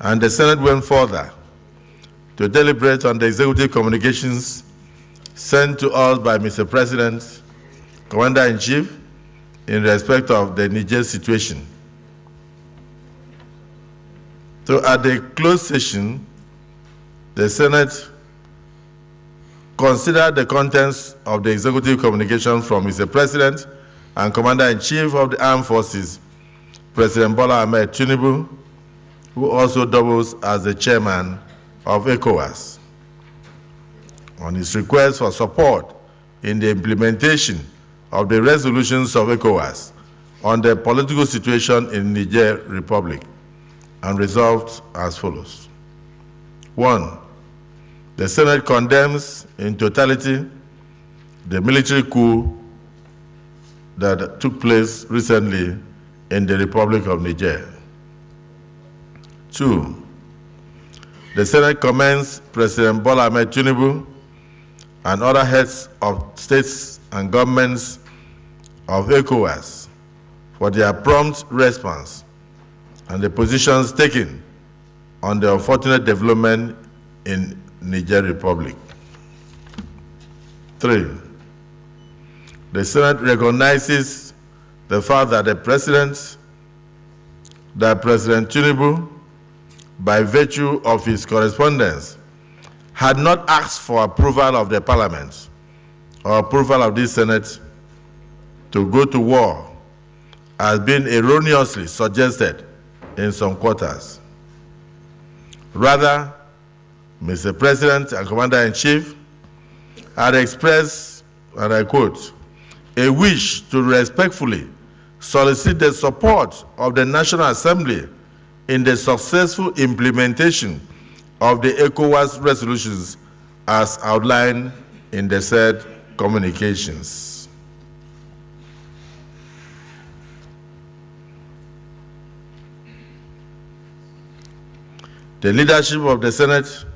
and the Senate went further to deliberate on the executive communications sent to us by Mr. President, Commander-in-Chief, in respect of the Niger situation. So at the closed session, the Senate considered the contents of the executive communication from Mr. President and Commander-in-Chief of the Armed Forces, President Bola Ahmed Tinubu, who also doubles as the chairman of ECOWAS, on his request for support in the implementation of the resolutions of ECOWAS on the political situation in Niger Republic, and resolved as follows. 1. The Senate condemns in totality the military coup that took place recently in the Republic of Niger. 2. The Senate commends President Bola Ahmed Tinubu and other heads of states and governments of ECOWAS for their prompt response and the positions taken on the unfortunate development in Niger Republic. 3. The Senate recognizes the fact that President Tinubu, by virtue of his correspondence, had not asked for approval of the Parliament or approval of this Senate to go to war, as been erroneously suggested in some quarters. Rather, Mr. President and Commander-in-Chief had expressed, and I quote, a wish to respectfully solicit the support of the National Assembly in the successful implementation of the ECOWAS resolutions as outlined in the said communications. The leadership of the Senate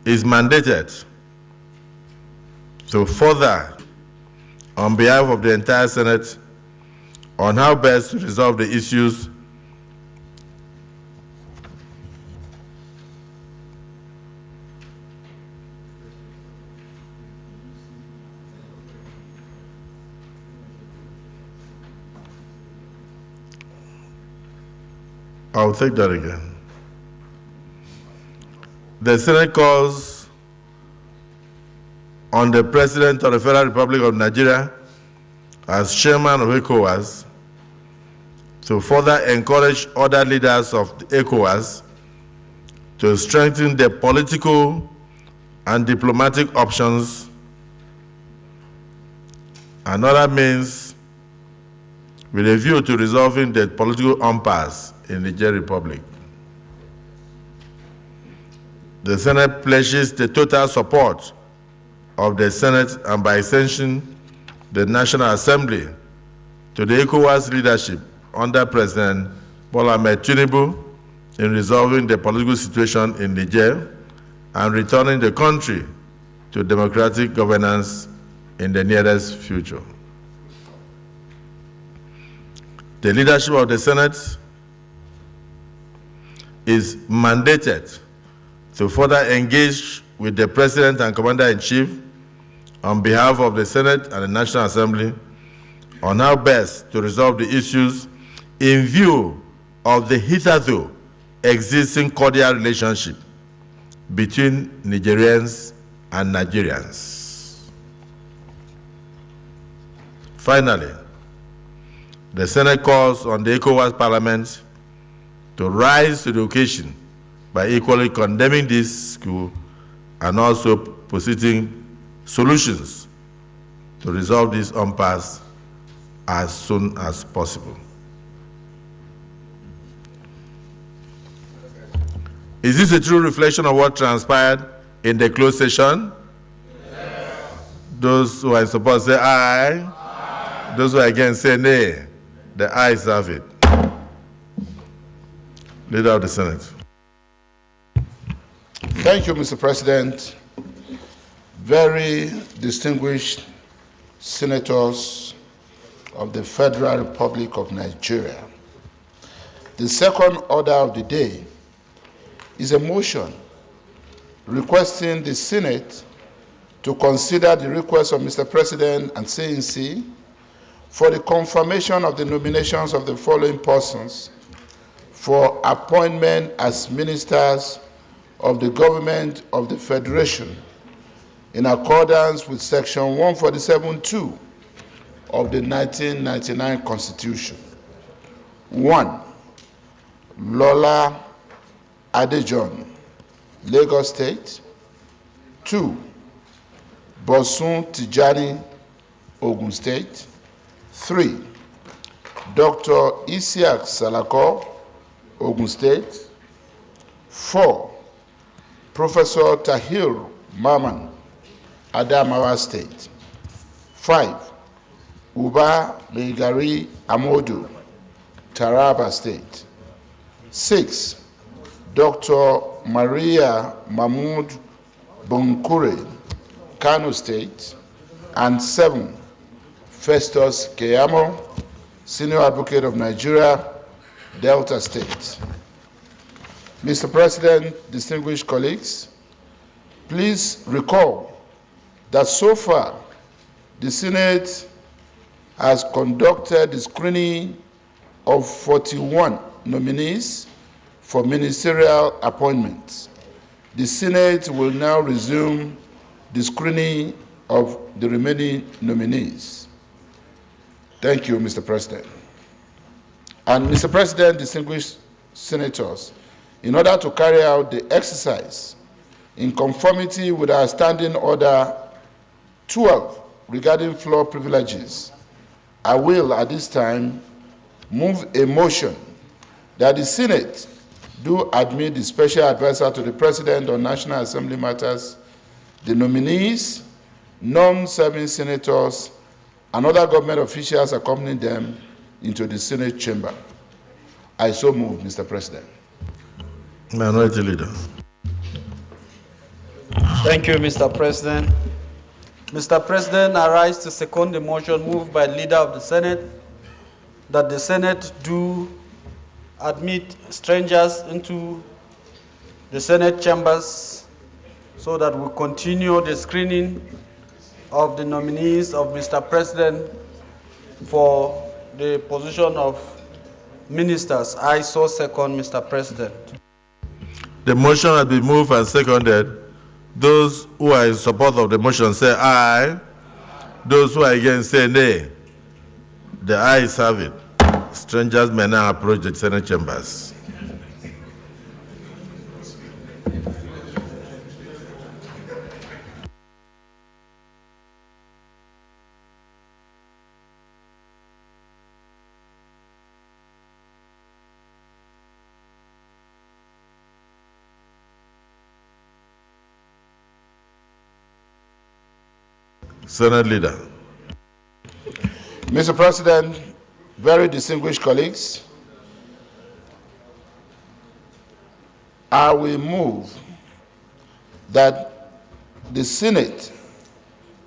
is mandated to further, on behalf of the entire Senate, on how best to resolve the issues I'll take that again. The Senate calls on the President of the Federal Republic of Nigeria, as chairman of ECOWAS, to further encourage other leaders of ECOWAS to strengthen their political and diplomatic options and other means with a view to resolving the political impasse in the Niger Republic. The Senate pledges the total support of the Senate and, by extension, the National Assembly to the ECOWAS leadership under President Bola Ahmed Tinubu in resolving the political situation in Niger and returning the country to democratic governance in the nearest future. The leadership of the Senate is mandated to further engage with the President and Commander-in-Chief on behalf of the Senate and the National Assembly on how best to resolve the issues in view of the hitherto existing cordial relationship between Nigerians and Nigerians. Finally, the Senate calls on the ECOWAS Parliament to rise to the occasion by equally condemning this coup and also positing solutions to resolve this impasse as soon as possible. Is this a true reflection of what transpired in the closed session? Yes. Those who are in support say aye. Aye. Those who are against say nay. The ayes have it. Leader of the Senate. Thank you, Mr. President. Very distinguished senators of the Federal Republic of Nigeria. The second order of the day is a motion requesting the Senate to consider the request of Mr. President and CNC for the confirmation of the nominations of the following persons for appointment as ministers of the government of the Federation in accordance with Section 147(2) of the 1999 Constitution. 1. Lola Ade-John, Lagos State. 2. Bosun Tijani, Ogun State. 3. Dr. Isiaq Salako, Ogun State. 4. Professor Tahir Maman, Adamawa State. 5. Uba Megari Amodu, Taraba State. 6. Dr. Maria Mahmoud Bonkure, Kano State. And 7. Festus Keyamo, Senior Advocate of Nigeria, Delta State. Mr. President, distinguished colleagues, please recall that so far the Senate has conducted the screening of 41 nominees for ministerial appointments. The Senate will now resume the screening of the remaining nominees. Thank you, Mr. President. And Mr. President, distinguished senators, in order to carry out the exercise in conformity with our Standing Order 12 regarding floor privileges, I will at this time move a motion that the Senate do admit the special advisor to the President on National Assembly matters, the nominees, non-serving senators, and other government officials accompanying them into the Senate chamber. I so move, Mr. President. Minority Leader. Thank you, Mr. President. Mr. President, I rise to second the motion moved by the Leader of the Senate that the Senate do admit strangers into the Senate chambers so that we continue the screening of the nominees of Mr. President for the position of ministers. I so second, Mr. President. The motion has been moved and seconded. Those who are in support of the motion say aye. Those who are against say nay. The ayes have it. Strangers may now approach the Senate chambers. Senate Leader. Mr. President, very distinguished colleagues, I will move that the Senate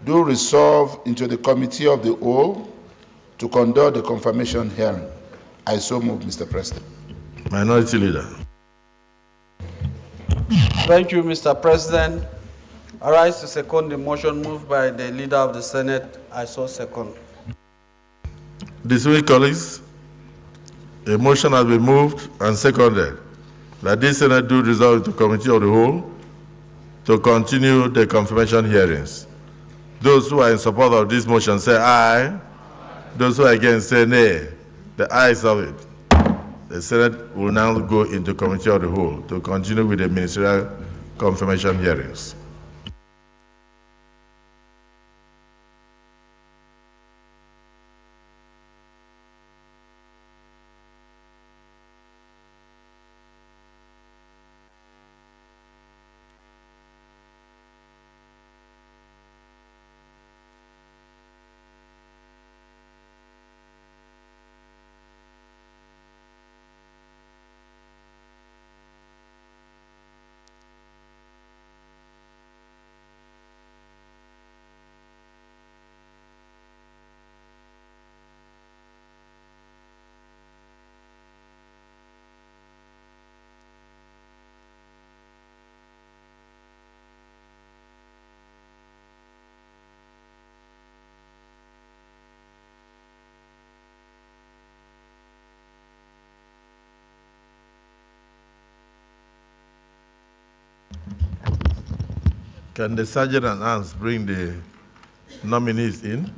do resolve into the Committee of the Whole to conduct the confirmation hearing. I so move, Mr. President. Minority Leader. Thank you, Mr. President. I rise to second the motion moved by the Leader of the Senate. I so second. Distinguished colleagues, a motion has been moved and seconded that this Senate do resolve to Committee of the Whole to continue the confirmation hearings. Those who are in support of this motion say aye. Those who are against say nay. The ayes have it. The Senate will now go into Committee of the Whole to continue with the ministerial confirmation hearings. Can the sergeant and arms bring the nominees in?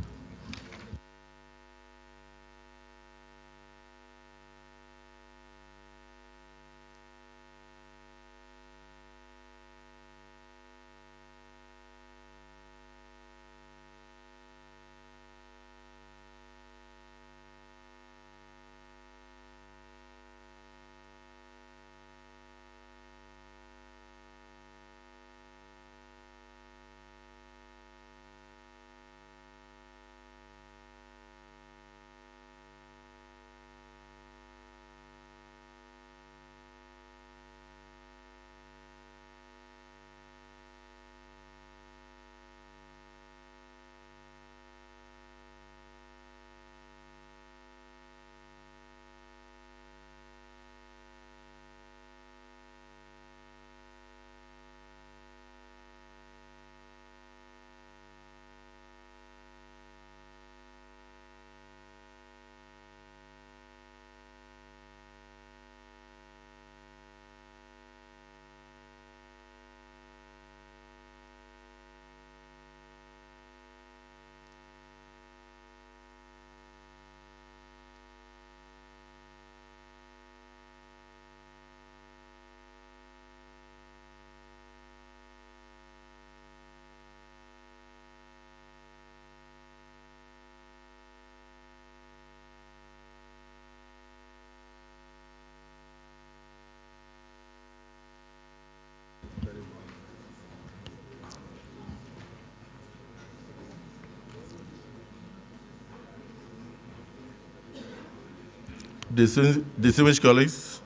Distinguished colleagues,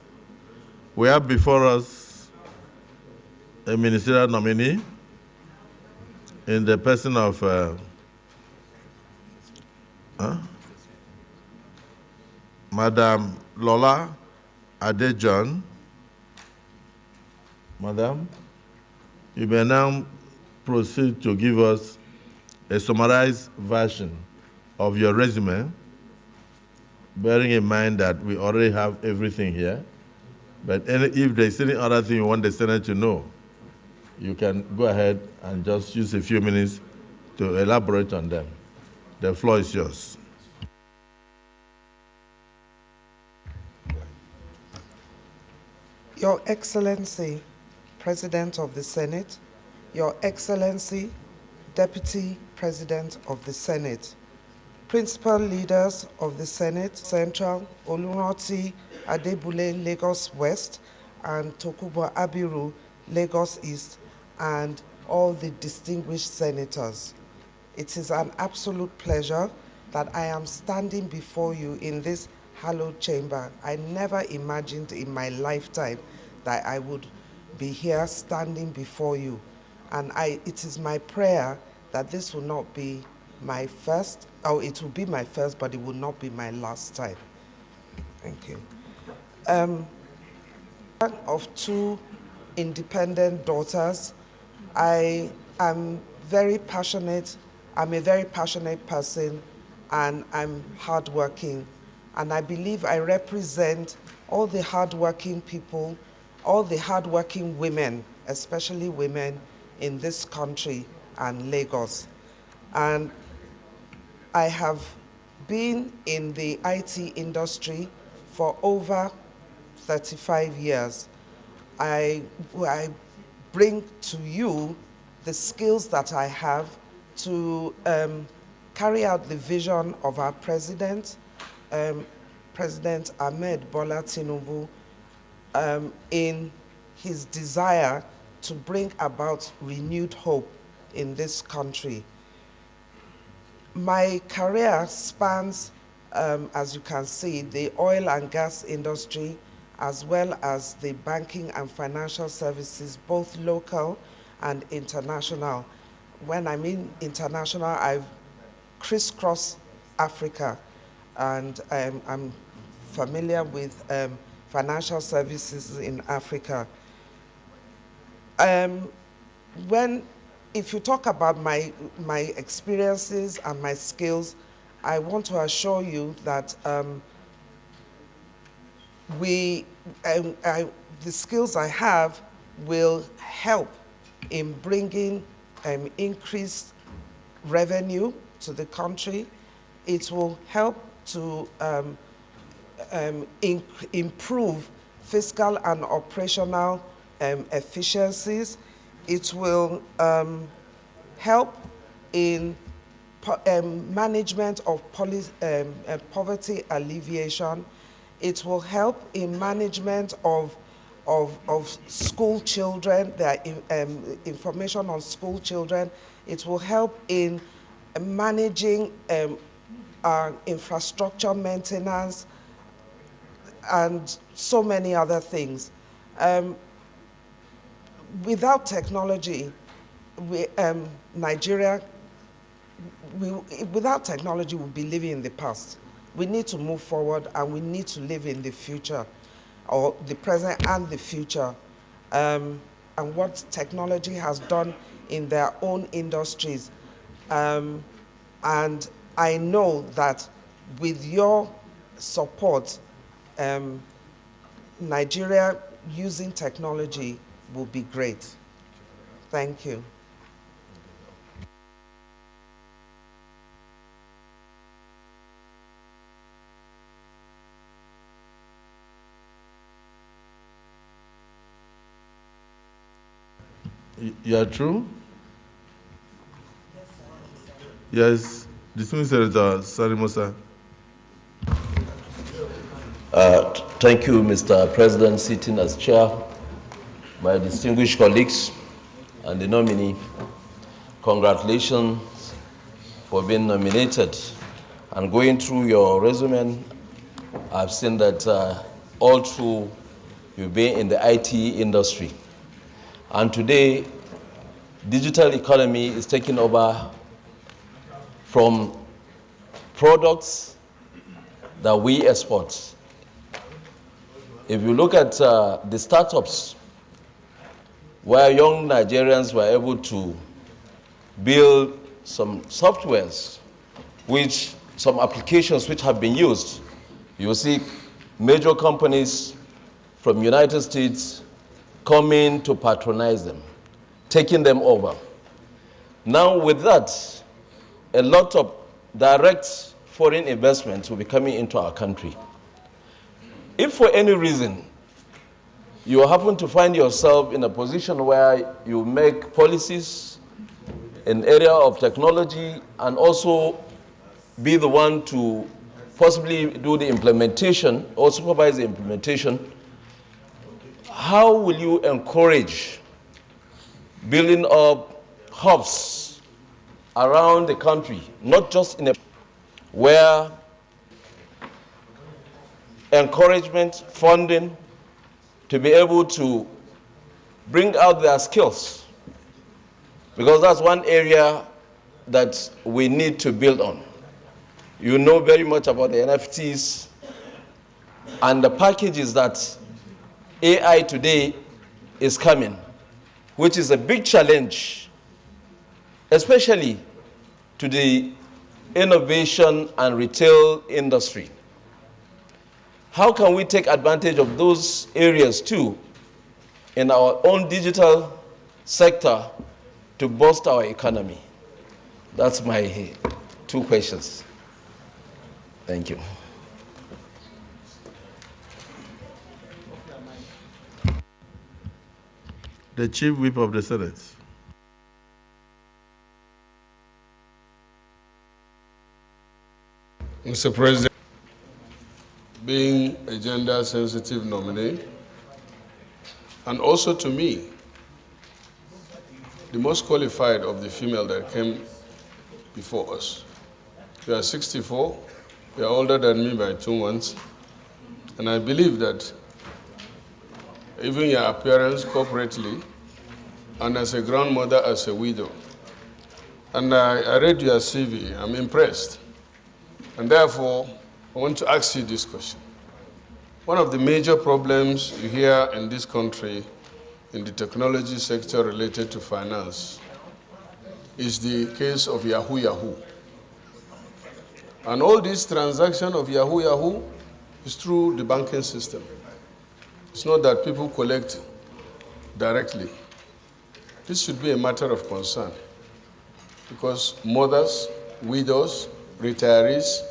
we have before us a ministerial nominee in the person of Madam Lola Ade-John. Madam, you may now proceed to give us a summarized version of your resume, bearing in mind that we already have everything here. But if there's any other thing you want the Senate to know, you can go ahead and just use a few minutes to elaborate on them. The floor is yours. Your Excellency, President of the Senate, Your Excellency, Deputy President of the Senate, Principal Leaders of the Senate, Central, Olunroti Adebule, Lagos West, and Tokubo Abiru, Lagos East, and all the distinguished senators. It is an absolute pleasure that I am standing before you in this hallowed chamber. I never imagined in my lifetime that I would be here standing before you. And it is my prayer that this will not be my first, or it will be my first, but it will not be my last time. Thank you. One of two independent daughters. I am very passionate. I'm a very passionate person, and I'm hardworking. And I believe I represent all the hardworking people, all the hardworking women, especially women in this country and Lagos. And I have been in the IT industry for over 35 years. I bring to you the skills that I have to carry out the vision of our president, President Ahmed Bola Tinubu, in his desire to bring about renewed hope in this country. My career spans, as you can see, the oil and gas industry, as well as the banking and financial services, both local and international. When I mean international, I've crisscrossed Africa, and I'm familiar with financial services in Africa. If you talk about my experiences and my skills, I want to assure you that the skills I have will help in bringing increase revenue to the country. It will help to improve fiscal and operational efficiencies. It will help in management of poverty alleviation. It will help in management of school children, their information on school children. It will help in managing our infrastructure maintenance and so many other things. Without technology, Nigeria, without technology, we'll be living in the past. We need to move forward and we need to live in the future, or the present and the future. And what technology has done in their own industries. And I know that with your support, Nigeria using technology will be great. Thank you. You are true? Yes, dismissed Senator Sani Musa. Thank you, Mr. President, sitting as chair, my distinguished colleagues, and the nominee. Congratulations for being nominated. And going through your resume, I've seen that all through you've been in the IT industry. And today, digital economy is taking over from products that we export. If you look at the startups, where young Nigerians were able to build some softwares, some applications which have been used, you see major companies from United States coming to patronize them, taking them over. Now with that, a lot of direct foreign investments will be coming into our country. If for any reason you happen to find yourself in a position where you make policies in area of technology and also be the one to possibly do the implementation or supervise the implementation, how will you encourage building up hubs around the country, not just in a where encouragement, funding, to be able to bring out their skills? Because that's one area that we need to build on. You know very much about the NFTs and the packages that AI today is coming, which is a big challenge, especially to the innovation and retail industry. How can we take advantage of those areas too in our own digital sector to boost our economy? That's my 2 questions. Thank you. The Chief Whip of the Senate. Mr. President, being a gender-sensitive nominee, and also to me, the most qualified of the female that came before us. You are 64, you are older than me by 2 months, and I believe that even your appearance corporately, and as a grandmother, as a widow. And I read your CV, I'm impressed. And therefore, I want to ask you this question. One of the major problems you hear in this country in the technology sector related to finance is the case of Yahoo Yahoo. And all this transaction of Yahoo Yahoo is through the banking system. It's not that people collect directly. This should be a matter of concern. because mothers, widows, retirees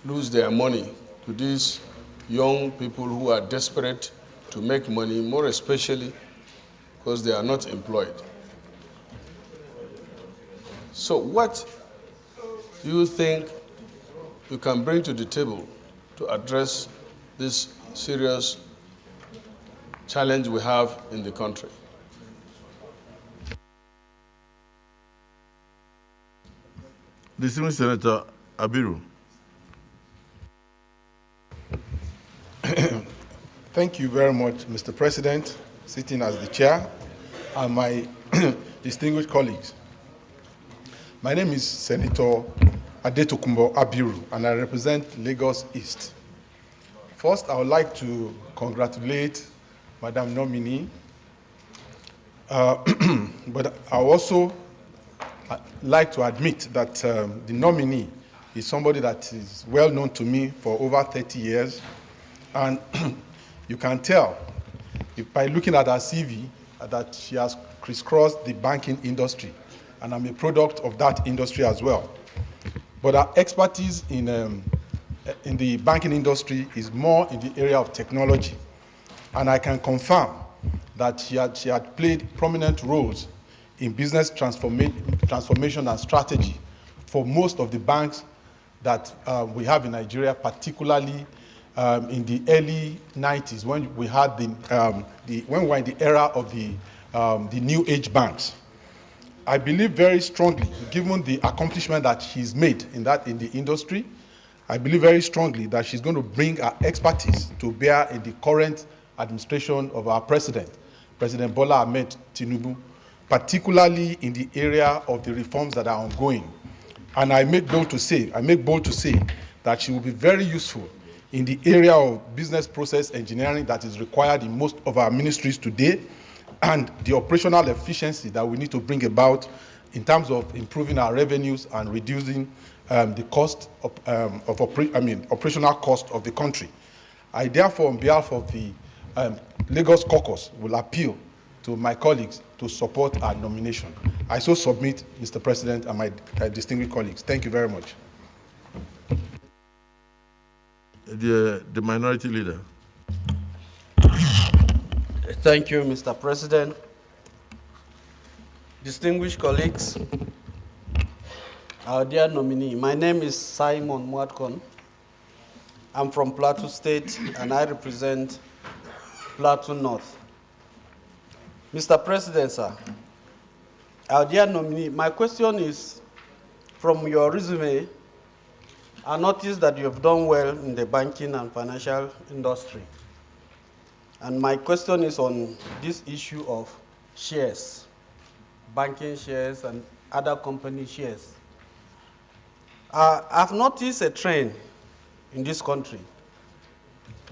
lose their money to these young people who are desperate to make money, more especially because they are not employed. So what do you think you can bring to the table to address this serious challenge we have in the country? Distinguished Senator Abiru. Thank you very much, Mr. President, sitting as the chair, and my distinguished colleagues. My name is Senator Ade-John Abiru, and I represent Lagos East. First, I would like to congratulate Madam Nominee, but I also like to admit that the nominee is somebody that is well known to me for over 30 years, and you can tell by looking at her CV that she has crisscrossed the banking industry, and I'm a product of that industry as well. But her expertise in the banking industry is more in the area of technology, and I can confirm that she had played prominent roles in business transformation and strategy for most of the banks that we have in Nigeria, particularly in the early 90s when we had when we were in the era of the new age banks. I believe very strongly, given the accomplishment that she's made in the industry, I believe very strongly that she's going to bring her expertise to bear in the current administration of our president, President Bola Ahmed Tinubu, particularly in the area of the reforms that are ongoing. And I make bold to say that she will be very useful in the area of business process engineering that is required in most of our ministries today, and the operational efficiency that we need to bring about in terms of improving our revenues and reducing the cost of operational cost of the country. I therefore, on behalf of the Lagos Caucus, will appeal to my colleagues to support our nomination. I so submit, Mr. President, and my distinguished colleagues. Thank you very much. The minority leader. Thank you, Mr. President. Distinguished colleagues, our dear nominee, my name is Simon Mwadkon. I'm from Plateau State, and I represent Plateau North. Mr. President, sir, our dear nominee, my question is, from your resume, I noticed that you have done well in the banking and financial industry. And my question is on this issue of shares, banking shares and other company shares. I've noticed a trend in this country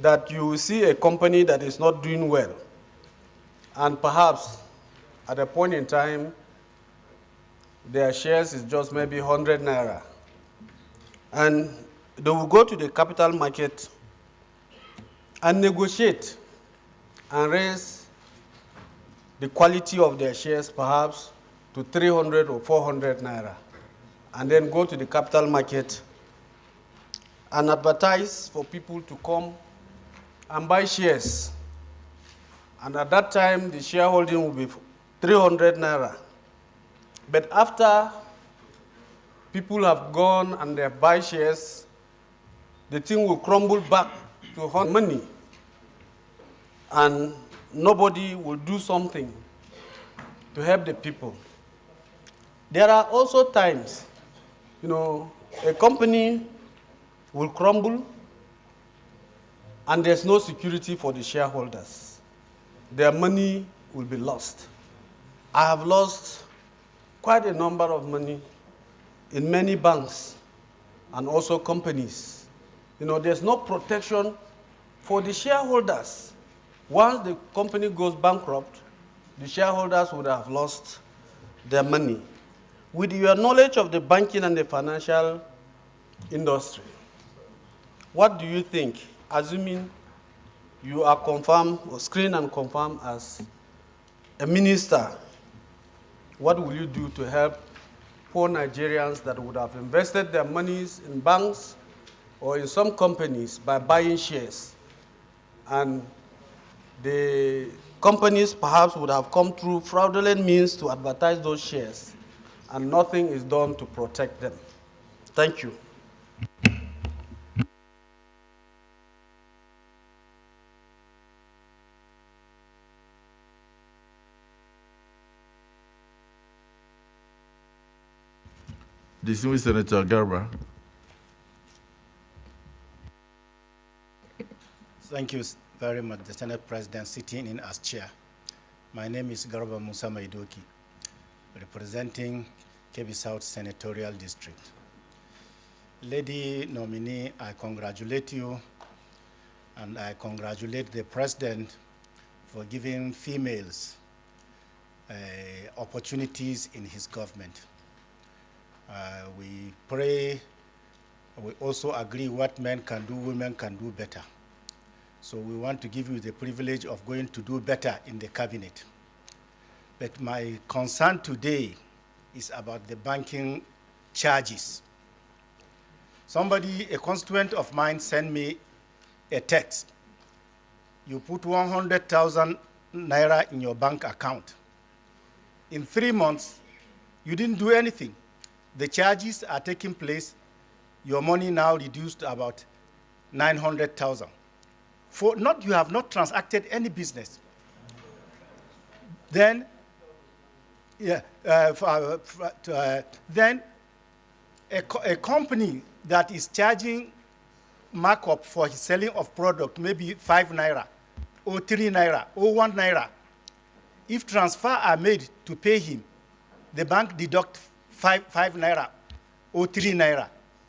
that you see a company that is not doing well, and perhaps at a point in time, their shares is just maybe 100 naira. And they will go to the capital market and negotiate and raise the quality of their shares perhaps to 300 or 400 naira, and then go to the capital market and advertise for people to come and buy shares. And at that time, the shareholding will be 300 naira. But after people have gone and they buy shares, the thing will crumble back to money. And nobody will do something to help the people. There are also times, a company will crumble and there's no security for the shareholders. Their money will be lost. I have lost quite a number of money in many banks and also companies. There's no protection for the shareholders. Once the company goes bankrupt, the shareholders would have lost their money. With your knowledge of the banking and the financial industry, what do you think, assuming you are confirmed or screened and confirmed as a minister, what will you do to help poor Nigerians that would have invested their monies in banks or in some companies by buying shares. And the companies perhaps would have come through fraudulent means to advertise those shares, and nothing is done to protect them. Thank you. Distinguished Senator Garba. Thank you very much, the Senate President sitting in as chair. My name is Garba Musa Maidoki, representing Kebbi South Senatorial District. Lady nominee, I congratulate you, and I congratulate the President for giving females opportunities in his government. We pray, we also agree what men can do, women can do better. So we want to give you the privilege of going to do better in the cabinet. But my concern today is about the banking charges. Somebody, a constituent of mine, sent me a text. You put 100,000 naira in your bank account. In 3 months, you didn't do anything. The charges are taking place. Your money now reduced to about 900,000. For not, you have not transacted any business. Then, then a company that is charging markup for his selling of product, maybe 5 naira, or 3 naira, or 1 naira. If transfer are made to pay him, the bank deduct 5 naira or 3 naira.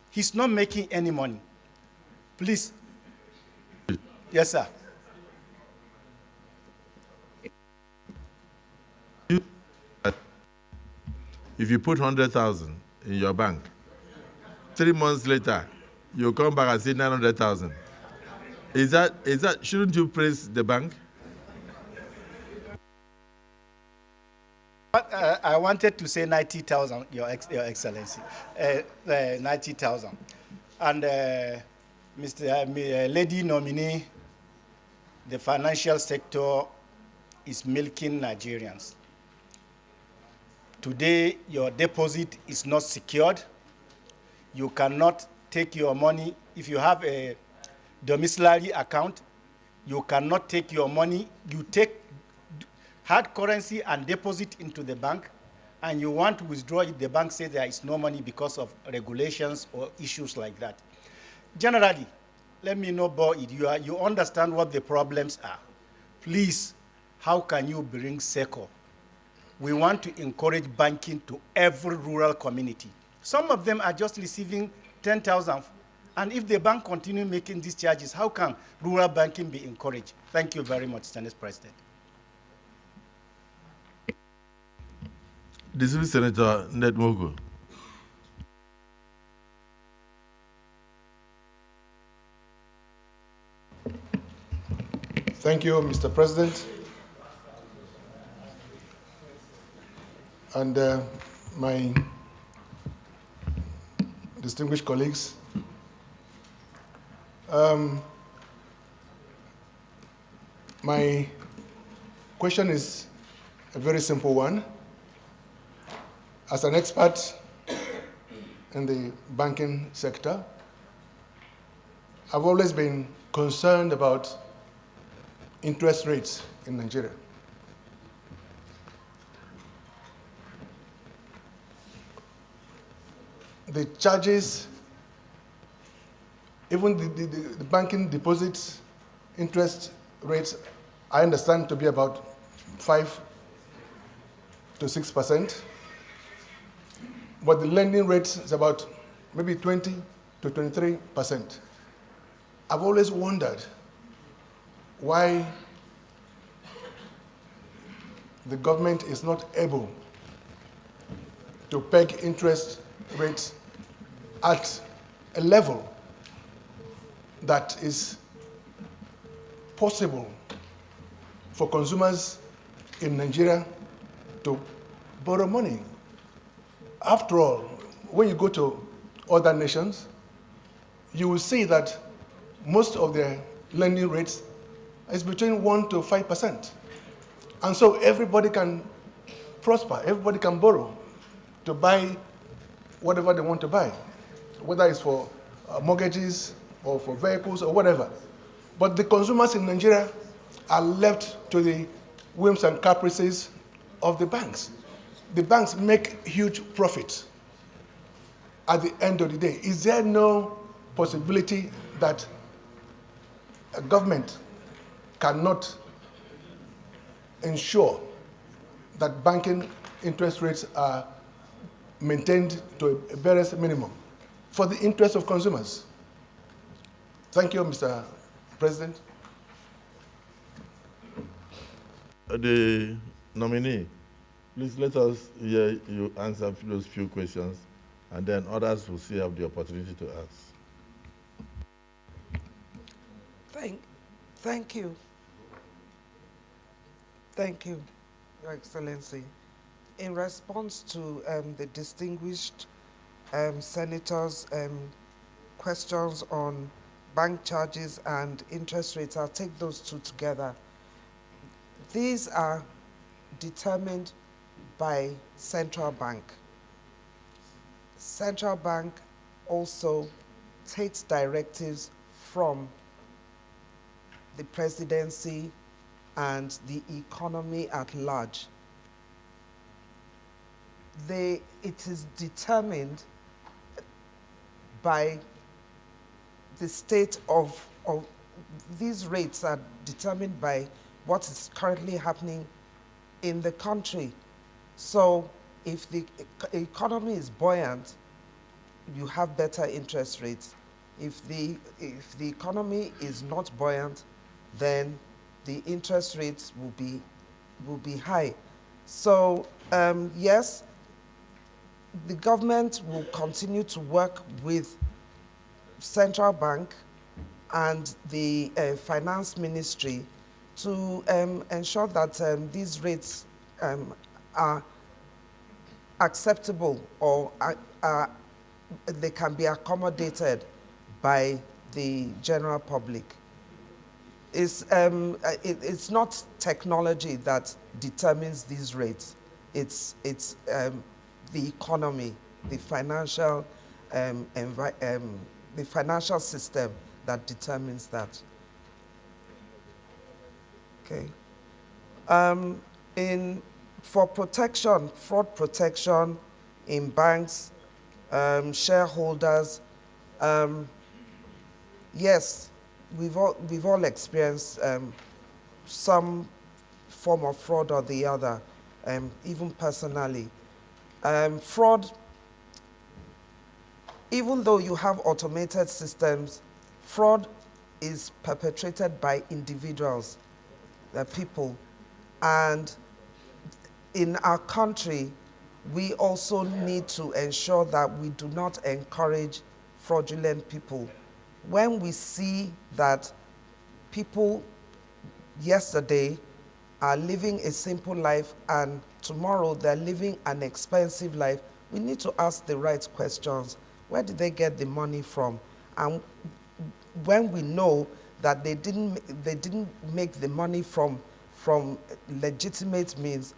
He's not making any money. Please. Yes, sir. If you put 100,000 in your bank, 3 months later, you come back and say 900,000. Is that, shouldn't you praise the bank? I wanted to say 90,000, Your Excellency, 90,000. And Lady nominee, the financial sector is milking Nigerians. Today, your deposit is not secured. You cannot take your money. If you have a domiciliary account, you cannot take your money. You take hard currency and deposit into the bank, and you want to withdraw it, the bank says there is no money because of regulations or issues like that. Generally, let me know, you understand what the problems are. Please, how can you bring SECO? We want to encourage banking to every rural community. Some of them are just receiving 10,000, and if the bank continue making these charges, how can rural banking be encouraged? Thank you very much, Senate President. Distinguished Senator Ned Mogo. Thank you, Mr. President. And my distinguished colleagues, my question is a very simple one. As an expert in the banking sector, I've always been concerned about interest rates in Nigeria. The charges, even the banking deposits interest rates, I understand to be about 5 to 6%. But the lending rate is about maybe 20 to 23%. I've always wondered why the government is not able to peg interest rates at a level that is possible for consumers in Nigeria to borrow money. After all, when you go to other nations, you will see that most of their lending rates is between 1% to 5%. And so everybody can prosper, everybody can borrow to buy whatever they want to buy, whether it's for mortgages or for vehicles or whatever. But the consumers in Nigeria are left to the whims and caprices of the banks. The banks make huge profits at the end of the day. Is there no possibility that a government cannot ensure that banking interest rates are maintained to a barest minimum for the interest of consumers? Thank you, Mr. President. The nominee, please let us hear you answer those few questions, and then others will still have the opportunity to ask. Thank you. Thank you, Your Excellency. In response to the distinguished senator's questions on bank charges and interest rates, I'll take those two together. These are determined by central bank. Central bank also takes directives from the presidency and the economy at large. It is determined by the state of these rates are determined by what is currently happening in the country. So if the economy is buoyant, you have better interest rates. If the economy is not buoyant, then the interest rates will be high. So yes, the government will continue to work with central bank and the finance ministry to ensure that these rates are acceptable or they can be accommodated by the general public. It's not technology that determines these rates. It's the economy, the financial system that determines that. Okay. For protection, fraud protection in banks, shareholders, yes, we've all experienced some form of fraud or the other, even personally. Fraud, even though you have automated systems, fraud is perpetrated by individuals, the people. And in our country, we also need to ensure that we do not encourage fraudulent people. When we see that people yesterday are living a simple life and tomorrow they're living an expensive life, we need to ask the right questions. Where did they get the money from? And when we know that they didn't make the money from legitimate means,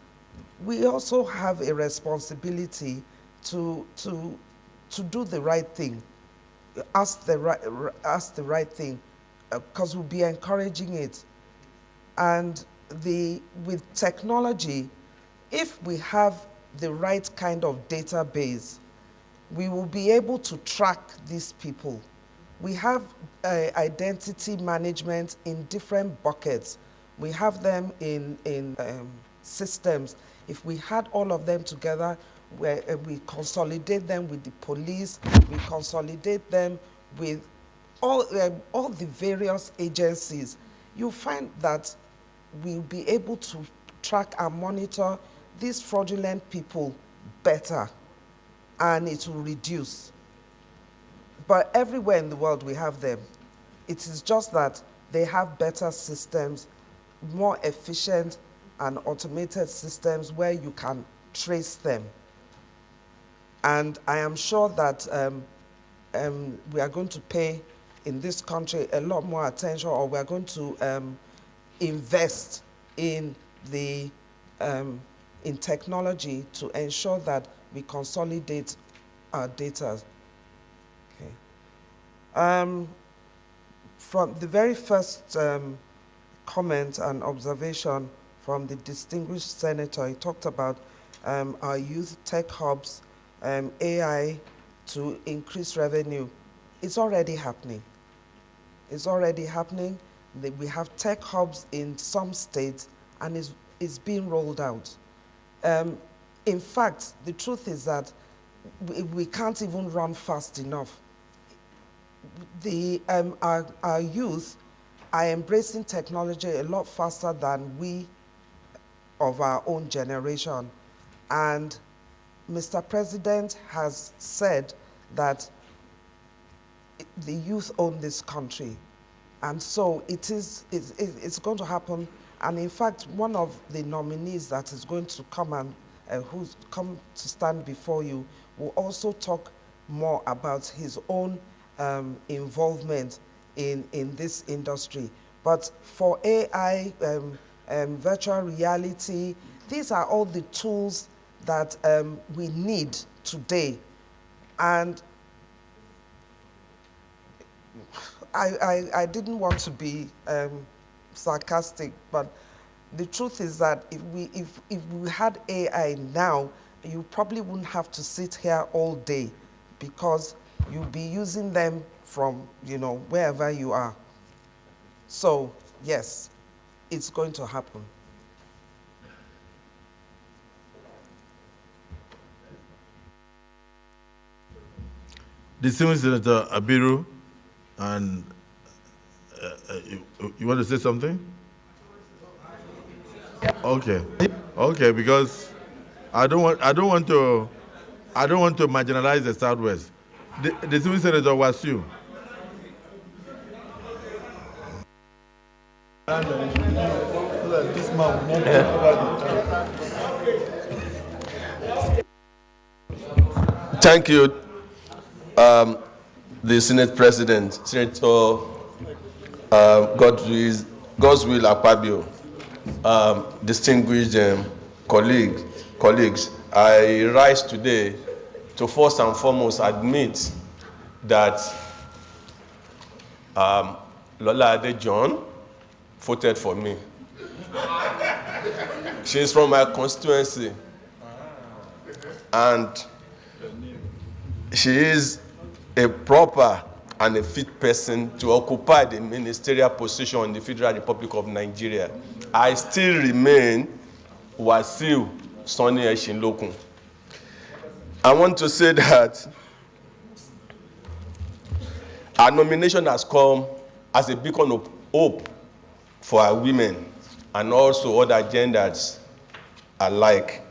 we also have a responsibility to do the right thing. Ask the right thing, because we'll be encouraging it. And with technology, if we have the right kind of database, we will be able to track these people. We have identity management in different buckets. We have them in systems. If we had all of them together, where we consolidate them with the police, we consolidate them with all the various agencies, you find that we'll be able to track and monitor these fraudulent people better, and it will reduce. But everywhere in the world we have them. It is just that they have better systems, more efficient and automated systems where you can trace them. And I am sure that we are going to pay in this country a lot more attention, or we are going to invest in the in technology to ensure that we consolidate our data. Okay. From the very first comment and observation from the distinguished senator, he talked about our youth tech hubs, AI to increase revenue. It's already happening. It's already happening. We have tech hubs in some states, and it's being rolled out. In fact, the truth is that we can't even run fast enough. Our youth are embracing technology a lot faster than we of our own generation. And Mr. President has said that the youth own this country. And so it's going to happen. And in fact, one of the nominees that is going to come and who's come to stand before you will also talk more about his own involvement in this industry. But for AI, virtual reality, these are all the tools that we need today. And I didn't want to be sarcastic, but the truth is that if we had AI now, you probably wouldn't have to sit here all day, because you'll be using them from wherever you are. So yes, it's going to happen. Distinguished Senator Abiru, and you want to say something? Okay, because I don't want to marginalize the Southwest. Distinguished Senator Wasu. Thank you, the Senate President, Senator Godswill Akpabio, distinguished colleagues. I rise today to first and foremost admit that Lola Ade-John voted for me. She is from my constituency, and she is a proper and a fit person to occupy the ministerial position in the Federal Republic of Nigeria. I still remain Wasiu Sonny Eshinlokun. I want to say that our nomination has come as a beacon of hope for our women and also other genders alike.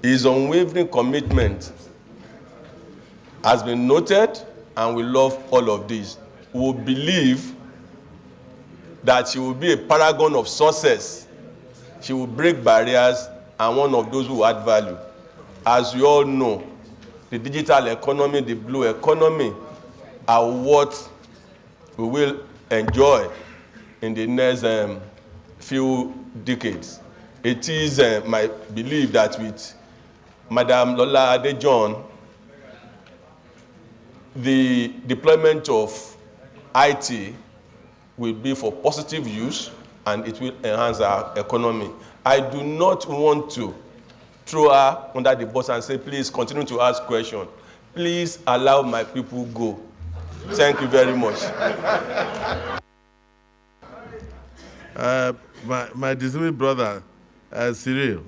His unwavering commitment has been noted, and we love all of this. We believe that she will be a paragon of success. She will break barriers and one of those who add value. As you all know, the digital economy, the blue economy are what we will enjoy in the next few decades. It is my belief that with Madam Lola Ade-John, the deployment of IT will be for positive use, and it will enhance our economy. I do not want to throw her under the bus and say, please continue to ask questions. Please allow my people go. Thank you very much. My distinguished brother, Cyril.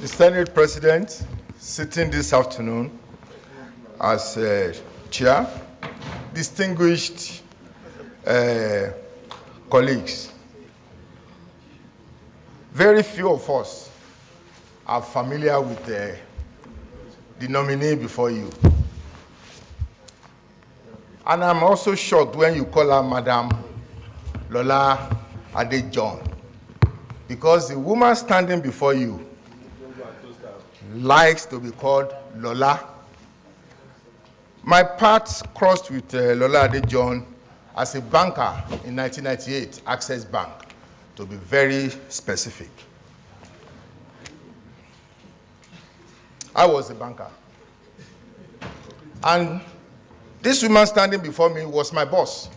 The Senate President, sitting this afternoon as chair, distinguished colleagues, very few of us are familiar with the nominee before you. And I'm also shocked when you call her Madam Lola Ade-John, because the woman standing before you likes to be called Lola. My paths crossed with Lola Ade-John as a banker in 1998, Access Bank, to be very specific. I was a banker. And this woman standing before me was my boss.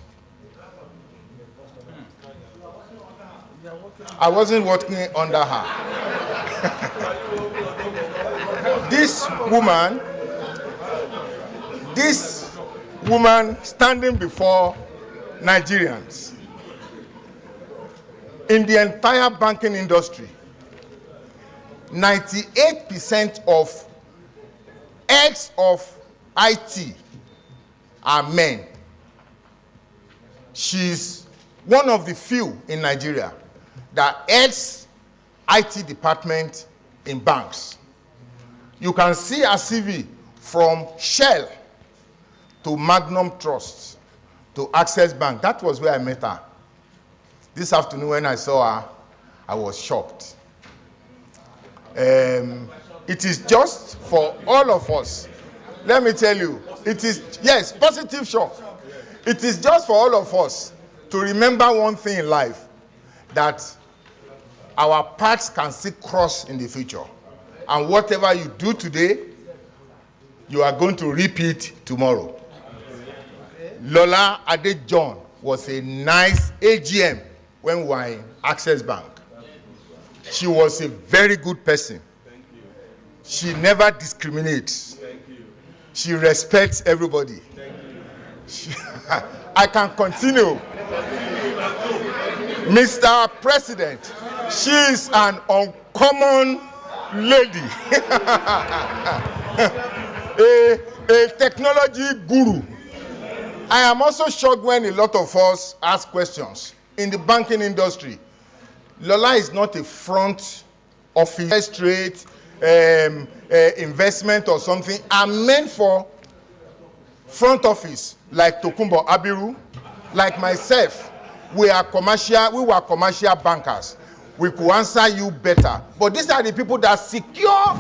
I wasn't working under her. This woman standing before Nigerians in the entire banking industry, 98% of heads of IT are men. She's one of the few in Nigeria that heads IT department in banks. You can see her CV from Shell to Magnum Trust to Access Bank. That was where I met her. This afternoon when I saw her, I was shocked. It is just for all of us. Let me tell you, it is, yes, positive shock. It is just for all of us to remember one thing in life, that our paths can still cross in the future. And whatever you do today, you are going to repeat tomorrow. Lola Ade-John was a nice AGM when we were in Access Bank. She was a very good person. She never discriminates. She respects everybody. I can continue. Mr. President, she is an uncommon lady. a technology guru. I am also shocked when a lot of us ask questions. In the banking industry, Lola is not a front office trade, investment or something, are meant for front office, like Tokumbo Abiru, like myself. We were commercial bankers. We could answer you better. But these are the people that secure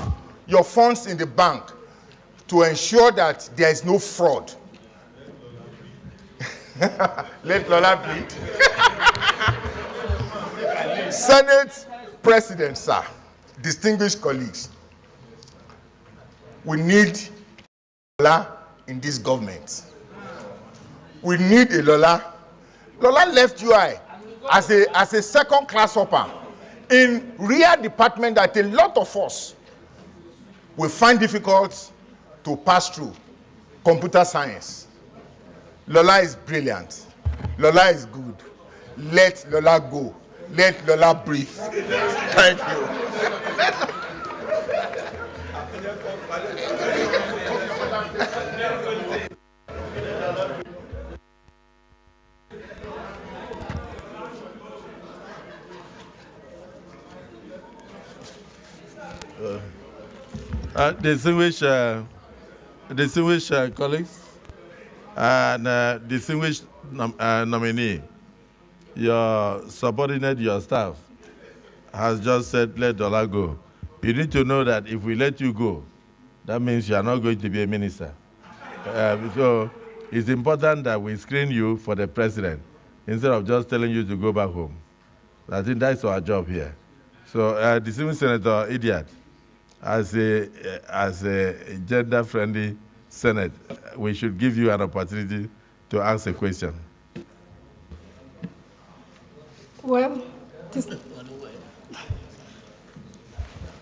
your funds in the bank to ensure that there is no fraud. Let Lola plead. Senate President, sir, distinguished colleagues, we need Lola in this government. We need a Lola. Lola left UI as a second-class hopper in real department that a lot of us will find difficult to pass through. Computer science. Lola is brilliant. Lola is good. Let Lola go. Let Lola breathe. Thank you. Distinguished colleagues and distinguished nominee, your subordinate, your staff, has just said, let Lola go. You need to know that if we let you go, that means you are not going to be a minister. So it's important that we screen you for the president instead of just telling you to go back home. I think that's our job here. So distinguished Senator Idiot, as a gender-friendly Senate, we should give you an opportunity to ask a question. Well, the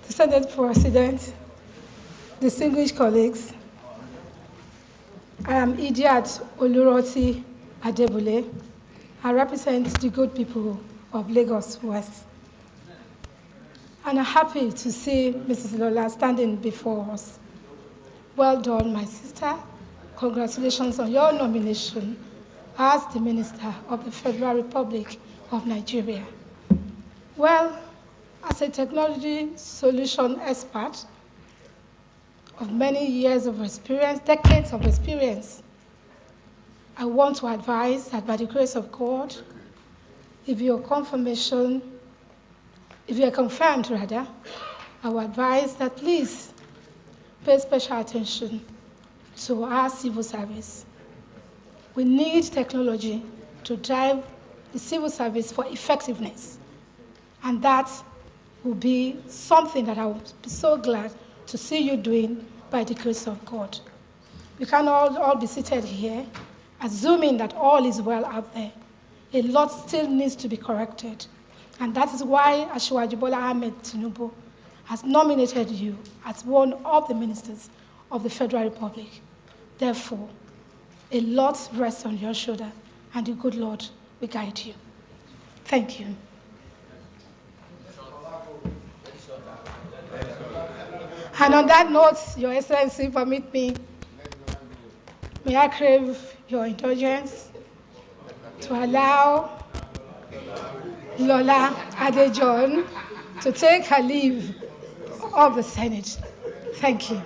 Senate President, distinguished colleagues, I am Idiat Oluroti Adebule. I represent the good people of Lagos West. And I'm happy to see Mrs. Lola standing before us. Well done, my sister. Congratulations on your nomination as the Minister of the Federal Republic of Nigeria. Well, as a technology solution expert of many years of experience, decades of experience, I want to advise that by the grace of God, if you're confirmed, rather, I would advise that please pay special attention to our civil service. We need technology to drive the civil service for effectiveness. And that will be something that I will be so glad to see you doing by the grace of God. We can all be seated here, assuming that all is well out there. A lot still needs to be corrected. And that is why Asiwaju Bola Ahmed Tinubu has nominated you as one of the ministers of the Federal Republic. Therefore, a lot rests on your shoulder, and the good Lord will guide you. Thank you. And on that note, Your Excellency, permit me, may I crave your indulgence to allow Lola Ade-John to take her leave of the Senate. Thank you.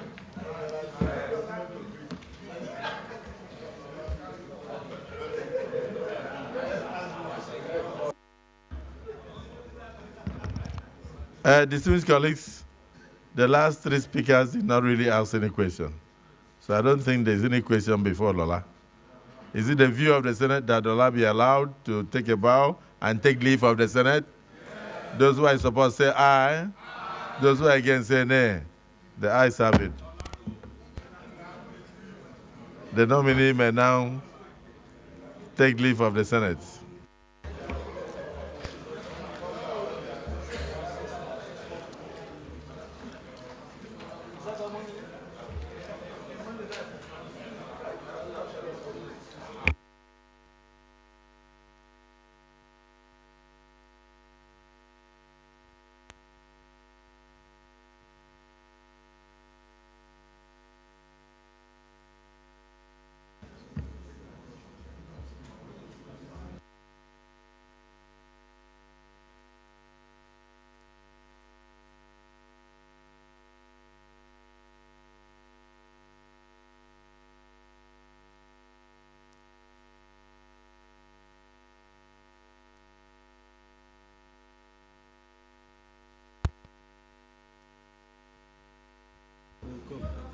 Distinguished colleagues, the last three speakers did not really ask any question. So I don't think there's any question before Lola. Is it the view of the Senate that Lola be allowed to take a bow and take leave of the Senate? Yes. Those who are in support say aye. Aye. Those who are against say nay. The ayes have it. The nominee may now take leave of the Senate.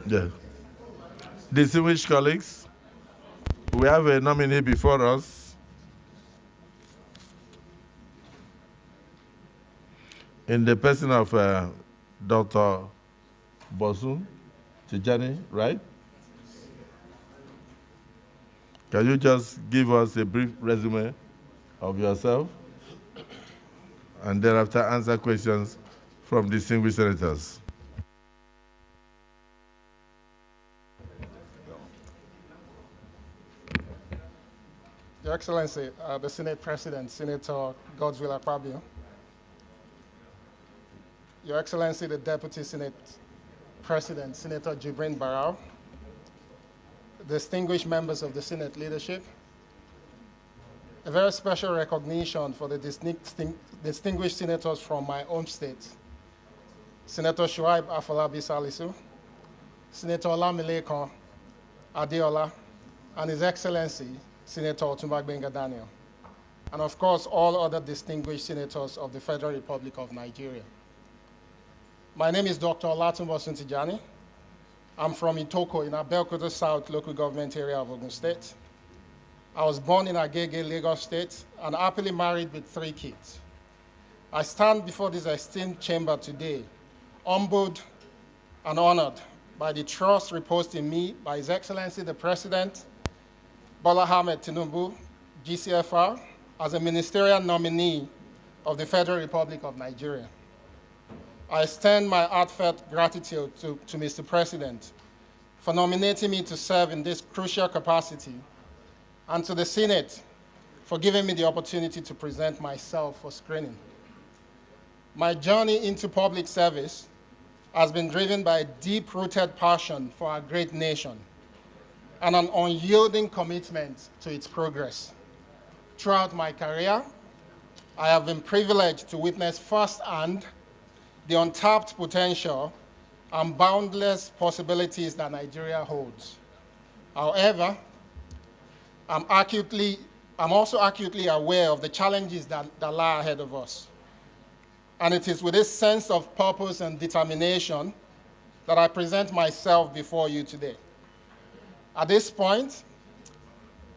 Yeah. Distinguished colleagues, we have a nominee before us in the person of Dr. Bosun, Tijani, right? Can you just give us a brief resume of yourself and thereafter answer questions from distinguished senators? Your Excellency, the Senate President, Senator Godswill Akpabio. Your Excellency, the Deputy Senate President, Senator Jibrin Barao. Distinguished members of the Senate leadership. A very special recognition for the distinguished senators from my home state. Senator Shuaib Afolabi Salisu, Senator Olamilekan Adeola, and His Excellency, Senator Otunba Gbenga Daniel, and of course, all other distinguished senators of the Federal Republic of Nigeria. My name is Dr. Bosun Tijani. I'm from Itoko in Abeokuta South local government area of Ogun State. I was born in Agege, Lagos State, and happily married with 3 kids. I stand before this esteemed chamber today, humbled and honored by the trust reposed in me by His Excellency the President, Bola Ahmed Tinubu, GCFR, as a ministerial nominee of the Federal Republic of Nigeria. I extend my heartfelt gratitude to Mr. President for nominating me to serve in this crucial capacity, and to the Senate for giving me the opportunity to present myself for screening. My journey into public service has been driven by a deep-rooted passion for our great nation and an unyielding commitment to its progress. Throughout my career, I have been privileged to witness firsthand the untapped potential and boundless possibilities that Nigeria holds. However, I'm also acutely aware of the challenges that lie ahead of us. And it is with this sense of purpose and determination that I present myself before you today. At this point,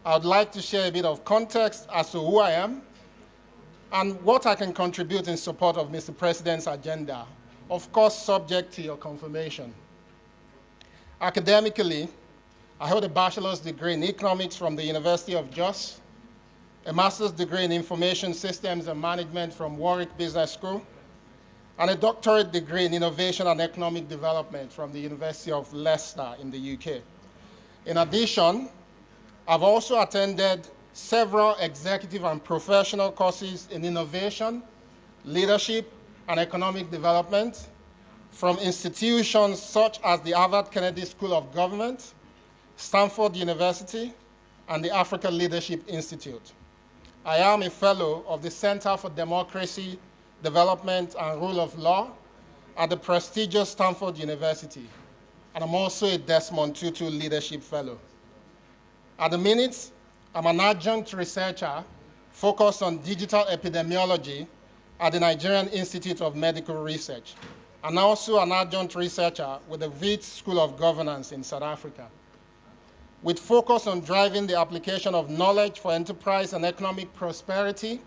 I would like to share a bit of context as to who I am and what I can contribute in support of Mr. President's agenda, of course subject to your confirmation. Academically, I hold a bachelor's degree in economics from the University of Jos, a master's degree in information systems and management from Warwick Business School, and a doctorate degree in innovation and economic development from the University of Leicester in the UK. In addition, I've also attended several executive and professional courses in innovation, leadership, and economic development from institutions such as the Harvard Kennedy School of Government, Stanford University, and the Africa Leadership Institute. I am a fellow of the Center for Democracy, Development, and Rule of Law at the prestigious Stanford University, and I'm also a Desmond Tutu Leadership Fellow. At the minute, I'm an adjunct researcher focused on digital epidemiology at the Nigerian Institute of Medical Research, and also an adjunct researcher with the Wits School of Governance in South Africa. With focus on driving the application of knowledge for enterprise and economic prosperity,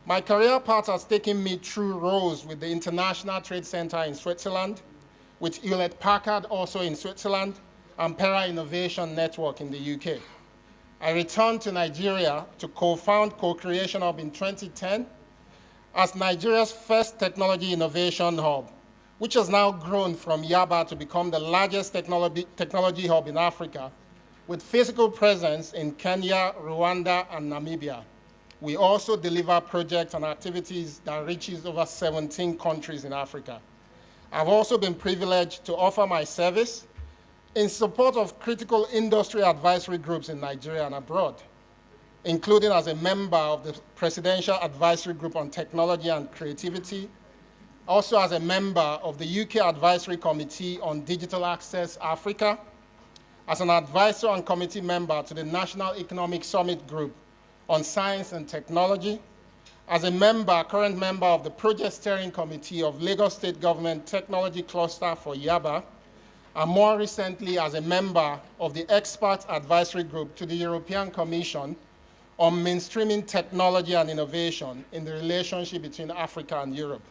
my career path has taken me through roles with the International Trade Center in Switzerland, with Hewlett-Packard also in Switzerland, and Pera Innovation Network in the UK. I returned to Nigeria to co-found Co-Creation Hub in 2010 as Nigeria's first technology innovation hub, which has now grown from Yaba to become the largest technology hub in Africa, with physical presence in Kenya, Rwanda, and Namibia. We also deliver projects and activities that reaches over 17 countries in Africa. I've also been privileged to offer my service in support of critical industry advisory groups in Nigeria and abroad, including as a member of the Presidential Advisory Group on Technology and Creativity, also as a member of the UK Advisory Committee on Digital Access Africa, as an advisor and committee member to the National Economic Summit Group on Science and Technology, as a current member of the Project Steering Committee of Lagos State Government Technology Cluster for Yaba, and more recently as a member of the Expert Advisory Group to the European Commission on mainstreaming technology and innovation in the relationship between Africa and Europe.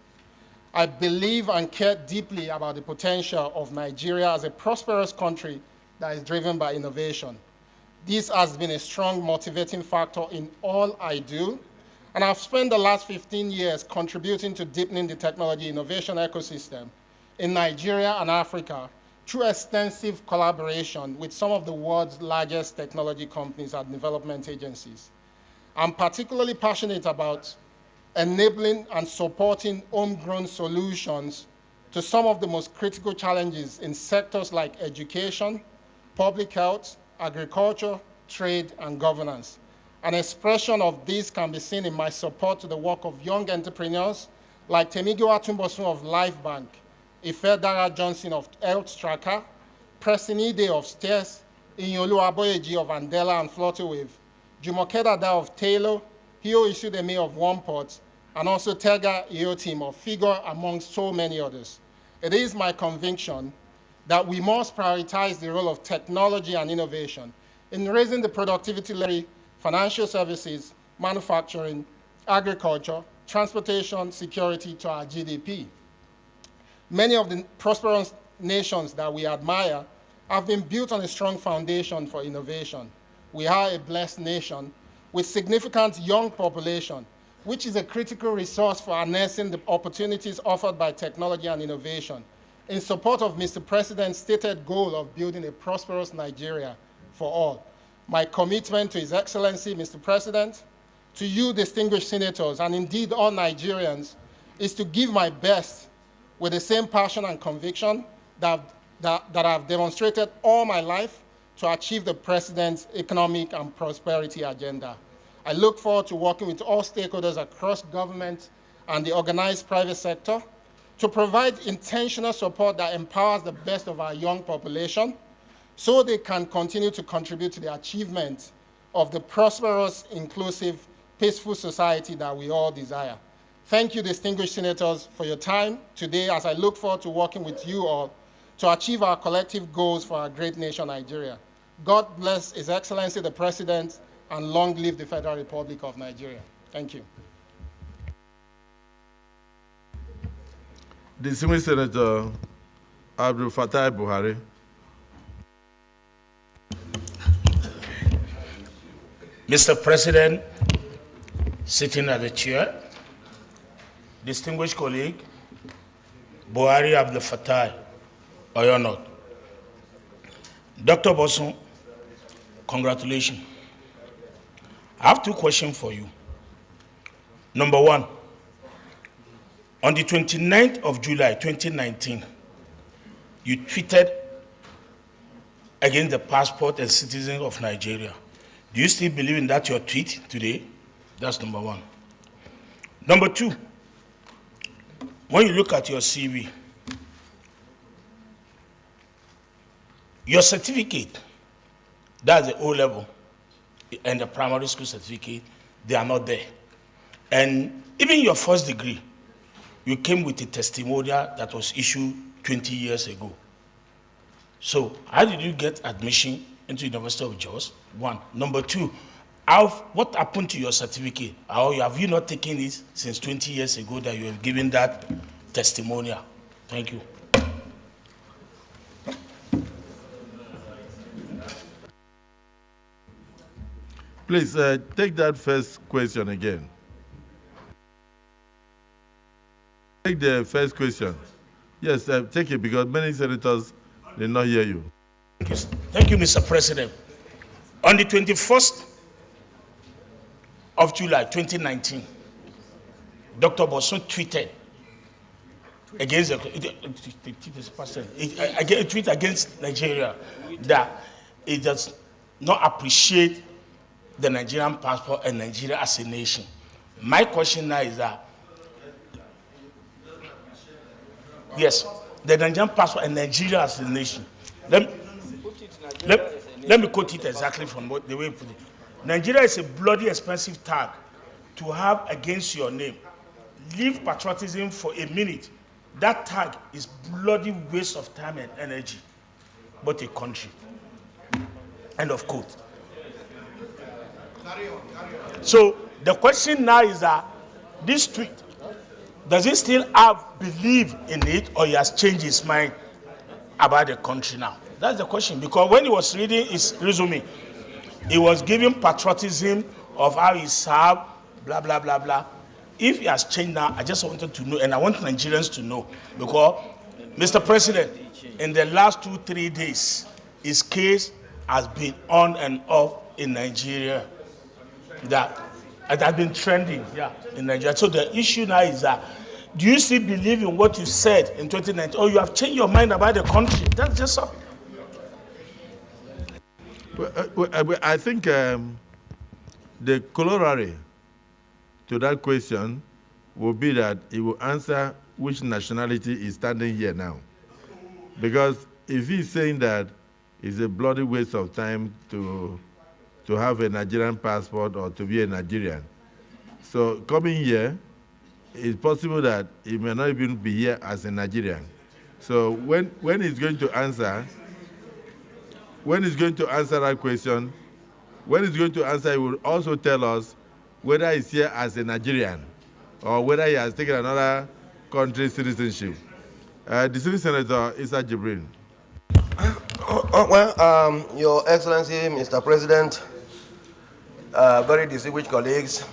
I believe and care deeply about the potential of Nigeria as a prosperous country that is driven by innovation. This has been a strong motivating factor in all I do, and I've spent the last 15 years contributing to deepening the technology innovation ecosystem in Nigeria and Africa through extensive collaboration with some of the world's largest technology companies and development agencies. I'm particularly passionate about enabling and supporting homegrown solutions to some of the most critical challenges in sectors like education, public health, agriculture, trade, and governance. An expression of this can be seen in my support to the work of young entrepreneurs like Temigiwa Bosun of LifeBank, Ifedara Johnson of Health Tracker, Preston Ide of Stairs, Inyolu Aboyeji of Andela and Flutterwave, Jumoke Dada of Taylor, Hio Isudeme of OnePort, and also Tega Iotim of Figure, amongst so many others. It is my conviction that we must prioritize the role of technology and innovation in raising the productivity level, financial services, manufacturing, agriculture, transportation, security to our GDP. Many of the prosperous nations that we admire have been built on a strong foundation for innovation. We are a blessed nation with significant young population, which is a critical resource for harnessing the opportunities offered by technology and innovation in support of Mr. President's stated goal of building a prosperous Nigeria for all. My commitment to His Excellency, Mr. President, to you, distinguished senators, and indeed all Nigerians, is to give my best with the same passion and conviction that I've demonstrated all my life to achieve the President's economic and prosperity agenda. I look forward to working with all stakeholders across government and the organized private sector to provide intentional support that empowers the best of our young population so they can continue to contribute to the achievement of the prosperous, inclusive, peaceful society that we all desire. Thank you, distinguished senators, for your time today as I look forward to working with you all to achieve our collective goals for our great nation, Nigeria. God bless His Excellency the President, and long live the Federal Republic of Nigeria. Thank you. Distinguished Senator Abdul Fattah Buhari. Mr. President, sitting at the chair, distinguished colleague, Buhari Abdul Fattah, Oyonot. Dr. Bosun, congratulations. I have 2 questions for you. Number 1, on the 29th of July, 2019, you tweeted against the passport and citizens of Nigeria. Do you still believe in that your tweet today? That's number 1. Number 2, when you look at your CV, your certificate, that's the O-level, and the primary school certificate, they are not there. And even your first degree, you came with a testimonial that was issued 20 years ago. So how did you get admission into University of Jos? 1. Number 2, what happened to your certificate? Or have you not taken it since 20 years ago that you have given that testimonial? Thank you. Please take that first question again. Take the first question. Yes, take it because many senators did not hear you. Thank you, Mr. President. On the 21st of July, 2019, Dr. Bosun tweeted against a tweet against Nigeria that it does not appreciate the Nigerian passport and Nigeria as a nation. My question now is that, yes, the Nigerian passport and Nigeria as a nation. Let me quote it exactly from the way you put it. Nigeria is a bloody expensive tag to have against your name. Leave patriotism for a minute. That tag is bloody waste of time and energy, but a country. End of quote. So the question now is that this tweet, does he still have belief in it, or he has changed his mind about the country now? That's the question. Because when he was reading his resume, he was giving patriotism of how he served, blah, blah, blah, blah. If he has changed now, I just wanted to know, and I want Nigerians to know, because, Mr. President, in the last 2-3 days, his case has been on and off in Nigeria. That it has been trending in Nigeria. So the issue now is that, do you still believe in what you said in 2019, or you have changed your mind about the country? That's just something. I think the corollary to that question will be that he will answer which nationality is standing here now. Because if he's saying that it's a bloody waste of time to have a Nigerian passport or to be a Nigerian, so coming here, it's possible that he may not even be here as a Nigerian. So when he's going to answer, that question, he will also tell us whether he's here as a Nigerian or whether he has taken another country's citizenship. Distinguished Senator Issa Jibrin. Your Excellency, Mr. President, very distinguished colleagues,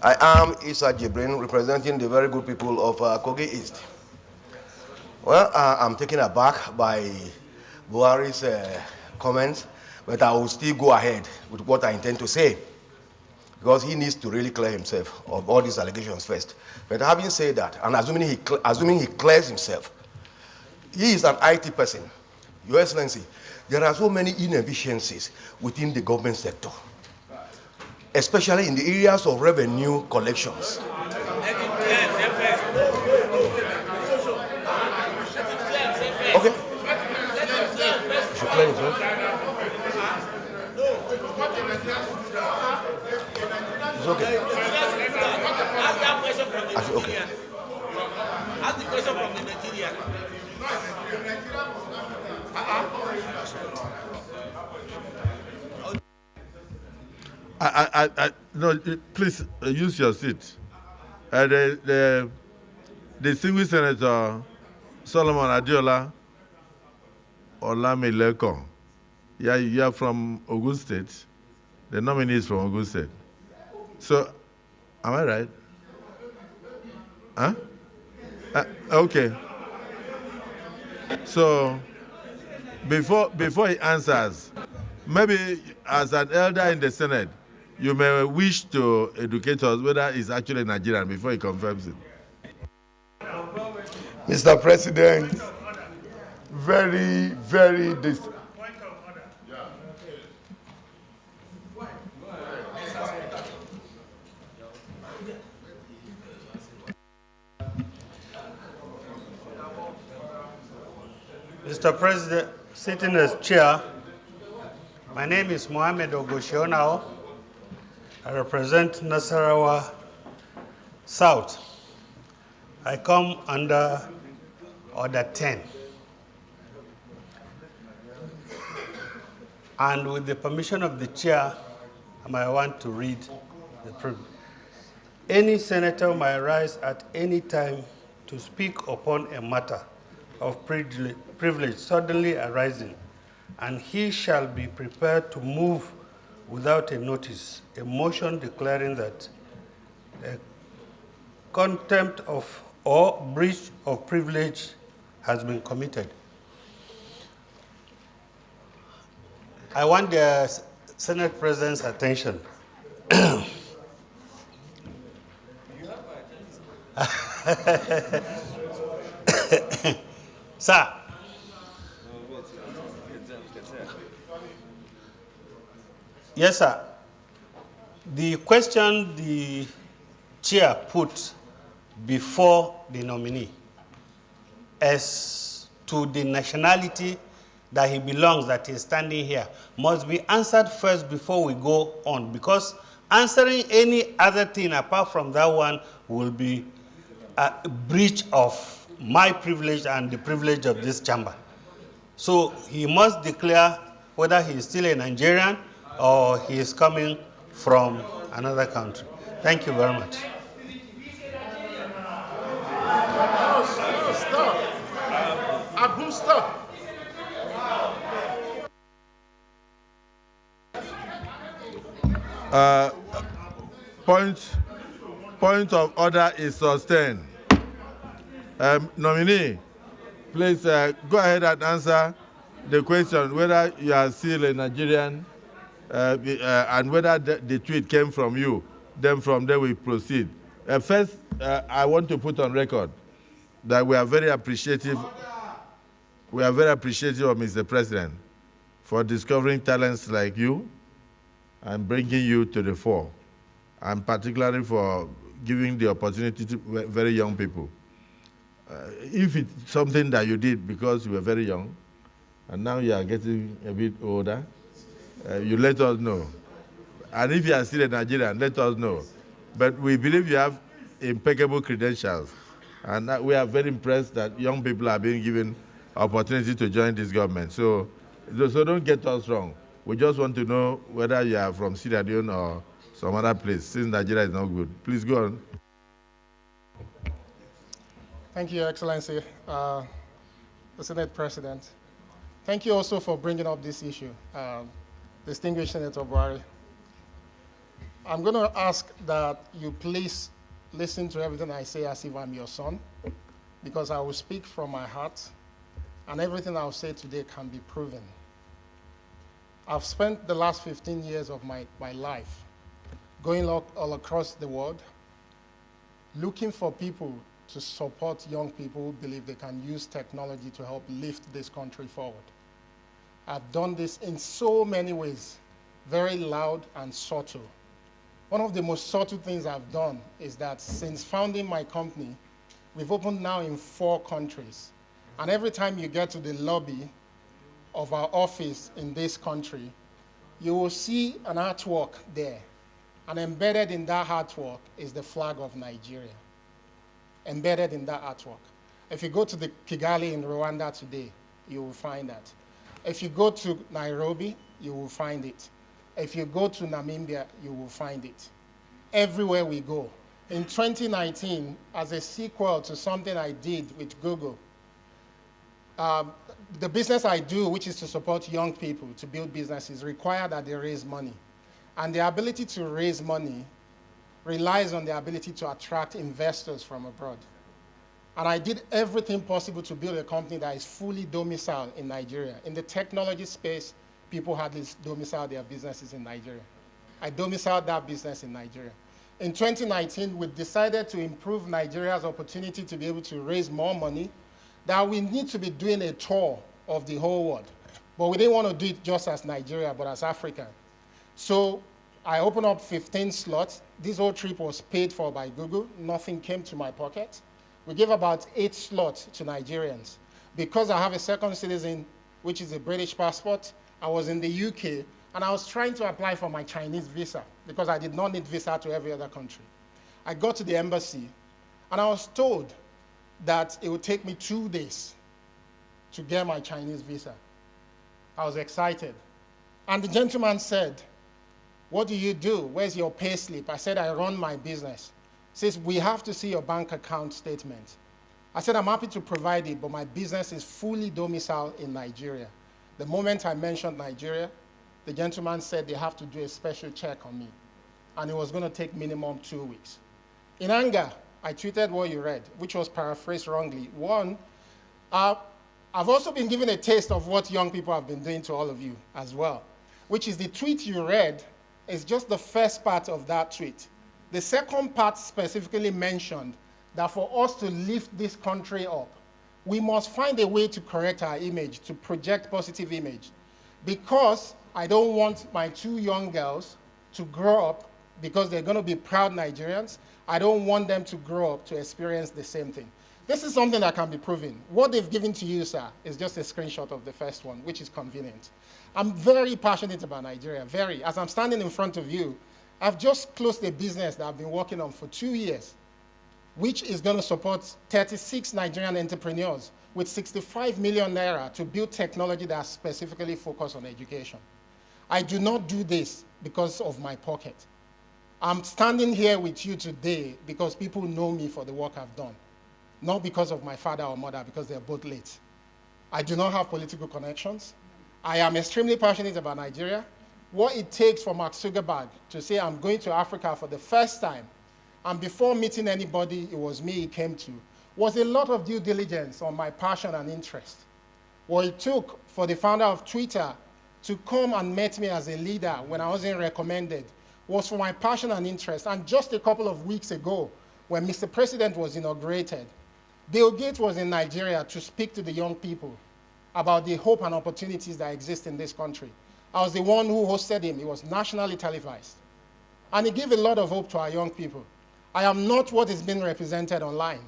I am Issa Jibrin, representing the very good people of Kogi East. Well, I'm taken aback by Buhari's comments, but I will still go ahead with what I intend to say, because he needs to really clear himself of all these allegations first. But having said that, and assuming he clears himself, he is an IT person. Your Excellency, there are so many inefficiencies within the government sector, especially in the areas of revenue collections. Okay. You should clear yourself. It's okay. Ask that question from the Okay. Nigerian. Ask the question from the Nigerian. No, please use your seat. The distinguished Senator Solomon Adiola Olamileko. Yeah, you are from Ogun State. The nominee is from Ogun State. So, am I right? Huh? Okay. So, before he answers, maybe as an elder in the Senate, you may wish to educate us whether he's actually Nigerian before he confirms it. Mr. President, very Mr. President, sitting as chair, my name is Mohamed Ogoshionao. I represent Nasarawa South. I come under Order 10. And with the permission of the chair, I might want to read the privilege. Any senator may rise at any time to speak upon a matter of privilege suddenly arising, and he shall be prepared to move without a notice a motion declaring that a contempt of or breach of privilege has been committed. I want the Senate President's attention. Sir, yes, sir. The question the chair put before the nominee as to the nationality that he belongs, that is standing here, must be answered first before we go on, because answering any other thing apart from that one will be a breach of my privilege and the privilege of this chamber. So he must declare whether he is still a Nigerian or he is coming from another country. Thank you very much. Stop. Abu, stop. Point of order is sustained. Nominee, please go ahead and answer the question whether you are still a Nigerian and whether the tweet came from you. Then from there we proceed. First, I want to put on record that we are very appreciative. We are very appreciative of Mr. President for discovering talents like you and bringing you to the fore, and particularly for giving the opportunity to very young people. If it's something that you did because you were very young, and now you are getting a bit older, you let us know. And if you are still a Nigerian, let us know. But we believe you have impeccable credentials, and we are very impressed that young people are being given opportunity to join this government. So don't get us wrong. We just want to know whether you are from Sierra Leone or some other place, since Nigeria is not good. Please go on. Thank you, Your Excellency, the Senate President. Thank you also for bringing up this issue, distinguished Senator Buhari. I'm going to ask that you please listen to everything I say as if I'm your son, because I will speak from my heart, and everything I'll say today can be proven. I've spent the last 15 years of my life going all across the world, looking for people to support young people who believe they can use technology to help lift this country forward. I've done this in so many ways, very loud and subtle. One of the most subtle things I've done is that since founding my company, we've opened now in 4 countries. And every time you get to the lobby of our office in this country, you will see an artwork there. And embedded in that artwork is the flag of Nigeria. Embedded in that artwork. If you go to the Kigali in Rwanda today, you will find that. If you go to Nairobi, you will find it. If you go to Namibia, you will find it. Everywhere we go. In 2019, as a sequel to something I did with Google, the business I do, which is to support young people to build businesses, require that they raise money. And the ability to raise money relies on the ability to attract investors from abroad. And I did everything possible to build a company that is fully domiciled in Nigeria. In the technology space, people hardly domicile their businesses in Nigeria. I domiciled that business in Nigeria. In 2019, we decided to improve Nigeria's opportunity to be able to raise more money, that we need to be doing a tour of the whole world. But we didn't want to do it just as Nigeria, but as Africa. So I opened up 15 slots. This whole trip was paid for by Google. Nothing came to my pocket. We gave about 8 slots to Nigerians. Because I have a second citizen, which is a British passport, I was in the UK, and I was trying to apply for my Chinese visa because I did not need visa to every other country. I got to the embassy, and I was told that it would take me 2 days to get my Chinese visa. I was excited. And the gentleman said, "What do you do? Where's your pay slip?" I said, "I run my business." He says, "We have to see your bank account statement." I said, "I'm happy to provide it, but my business is fully domiciled in Nigeria." The moment I mentioned Nigeria, the gentleman said they have to do a special check on me, and it was going to take minimum 2 weeks. In anger, I tweeted what you read, which was paraphrased wrongly. One, I've also been given a taste of what young people have been doing to all of you as well, which is the tweet you read is just the first part of that tweet. The second part specifically mentioned that for us to lift this country up, we must find a way to correct our image, to project positive image. Because I don't want my 2 young girls to grow up because they're going to be proud Nigerians. I don't want them to grow up to experience the same thing. This is something that can be proven. What they've given to you, sir, is just a screenshot of the first one, which is convenient. I'm very passionate about Nigeria, very. As I'm standing in front of you, I've just closed a business that I've been working on for 2 years, which is going to support 36 Nigerian entrepreneurs with 65 million naira to build technology that's specifically focused on education. I do not do this because of my pocket. I'm standing here with you today because people know me for the work I've done, not because of my father or mother, because they're both late. I do not have political connections. I am extremely passionate about Nigeria. What it takes for Mark Zuckerberg to say I'm going to Africa for the first time, and before meeting anybody, it was me he came to, was a lot of due diligence on my passion and interest. What it took for the founder of Twitter to come and meet me as a leader when I wasn't recommended was for my passion and interest. And just a couple of weeks ago, when Mr. President was inaugurated, Bill Gates was in Nigeria to speak to the young people about the hope and opportunities that exist in this country. I was the one who hosted him. It was nationally televised. And it gave a lot of hope to our young people. I am not what is being represented online.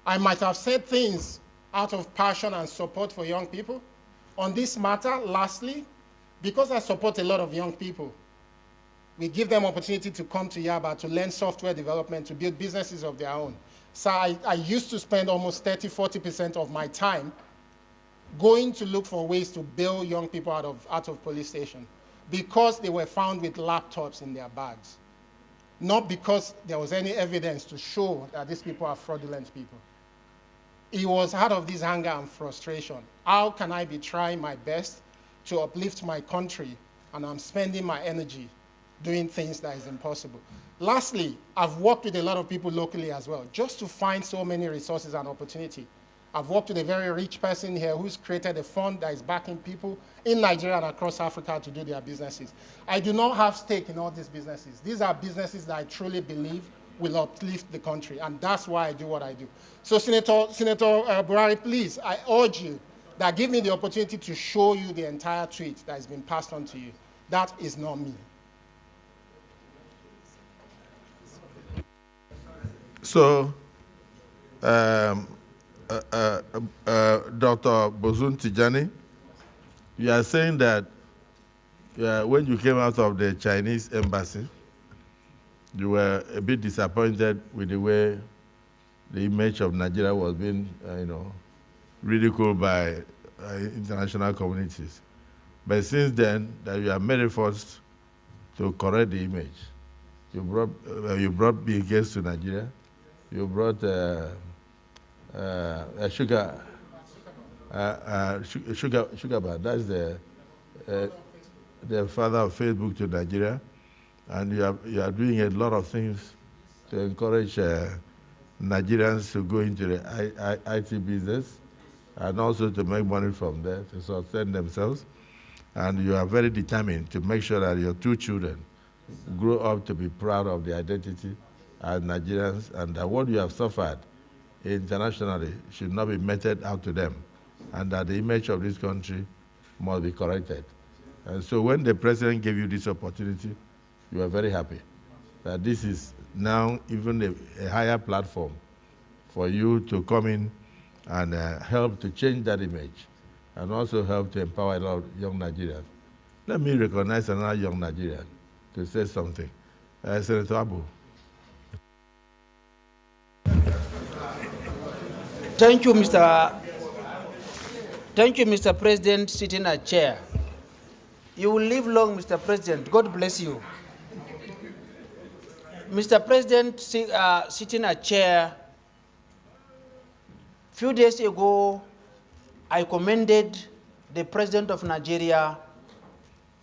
I might have said things out of passion and support for young people. On this matter, lastly, because I support a lot of young people, we give them opportunity to come to Yaba to learn software development, to build businesses of their own. So I used to spend almost 30–40% of my time going to look for ways to bail young people out of police station because they were found with laptops in their bags, not because there was any evidence to show that these people are fraudulent people. It was out of this anger and frustration. How can I be trying my best to uplift my country, and I'm spending my energy doing things that is impossible? Lastly, I've worked with a lot of people locally as well, just to find so many resources and opportunity. I've worked with a very rich person here who's created a fund that is backing people in Nigeria and across Africa to do their businesses. I do not have stake in all these businesses. These are businesses that I truly believe will uplift the country, and that's why I do what I do. So Senator Buhari, please, I urge you that give me the opportunity to show you the entire tweet that has been passed on to you. That is not me. So, Dr. Bosun Tijani, you are saying that when you came out of the Chinese embassy, you were a bit disappointed with the way the image of Nigeria was being, ridiculed by international communities. But since then, that you have made efforts to correct the image. You brought Bill Gates to Nigeria. You brought Sugar Bar. That's the father of Facebook to Nigeria, and you are doing a lot of things to encourage Nigerians to go into the IT business, and also to make money from there to sustain themselves. And you are very determined to make sure that your two children grow up to be proud of the identity as Nigerians, and that what you have suffered internationally should not be meted out to them, and that the image of this country must be corrected. And so when the president gave you this opportunity, you were very happy that this is now even a higher platform for you to come in and help to change that image, and also help to empower a lot of young Nigerians. Let me recognize another young Nigerian to say something. Senator Abu. Thank you, Mr. President, sitting at chair. You will live long, Mr. President. God bless you. Mr. President, sitting at chair, few days ago, I commended the President of Nigeria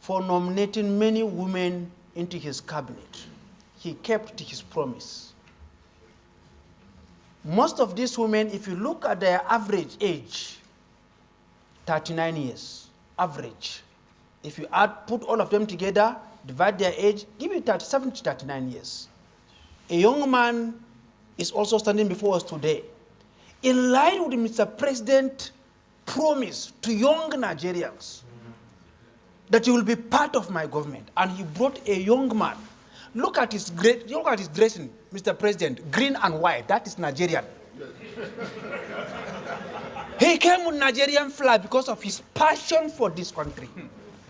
for nominating many women into his cabinet. He kept his promise. Most of these women, if you look at their average age, 39 years, average. If you put all of them together, divide their age, give it 37 to 39 years. A young man is also standing before us today. In line with Mr. President's promise to young Nigerians that he will be part of my government, and he brought a young man. Look at his dressing, Mr. President, green and white. That is Nigerian. He came with Nigerian flag because of his passion for this country.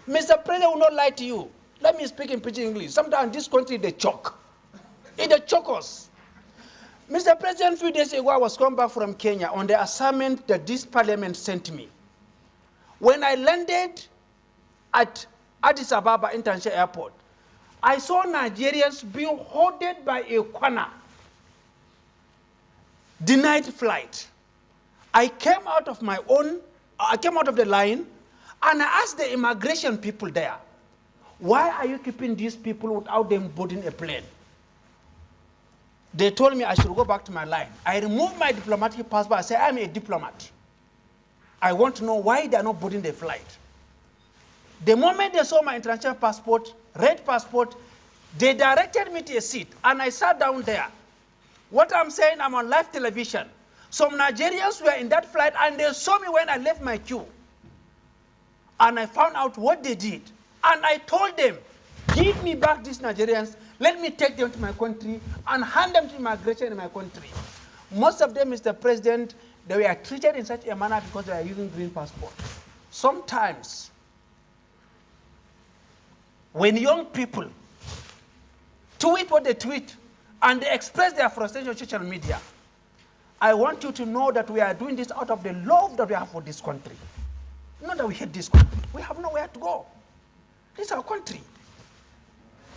Mr. President will not lie to you. Let me speak in pidgin English. Sometimes this country, they choke. They choke us. Mr. President, a few days ago, I was coming back from Kenya on the assignment that this parliament sent me. When I landed at Addis Ababa International Airport, I saw Nigerians being hoarded by a corner, denied flight. I came out of the line, and I asked the immigration people there, why are you keeping these people without them boarding a plane? They told me I should go back to my line. I removed my diplomatic passport. I said, I'm a diplomat. I want to know why they are not boarding the flight. The moment they saw my international passport, red passport, they directed me to a seat, and I sat down there. What I'm saying, I'm on live television. Some Nigerians were in that flight, and they saw me when I left my queue. And I found out what they did. And I told them, give me back these Nigerians, let me take them to my country and hand them to immigration in my country. Most of them, Mr. President, they were treated in such a manner because they are using green passport. Sometimes, when young people tweet what they tweet and they express their frustration on social media, I want you to know that we are doing this out of the love that we have for this country. Not that we hate this country. We have nowhere to go. This is our country.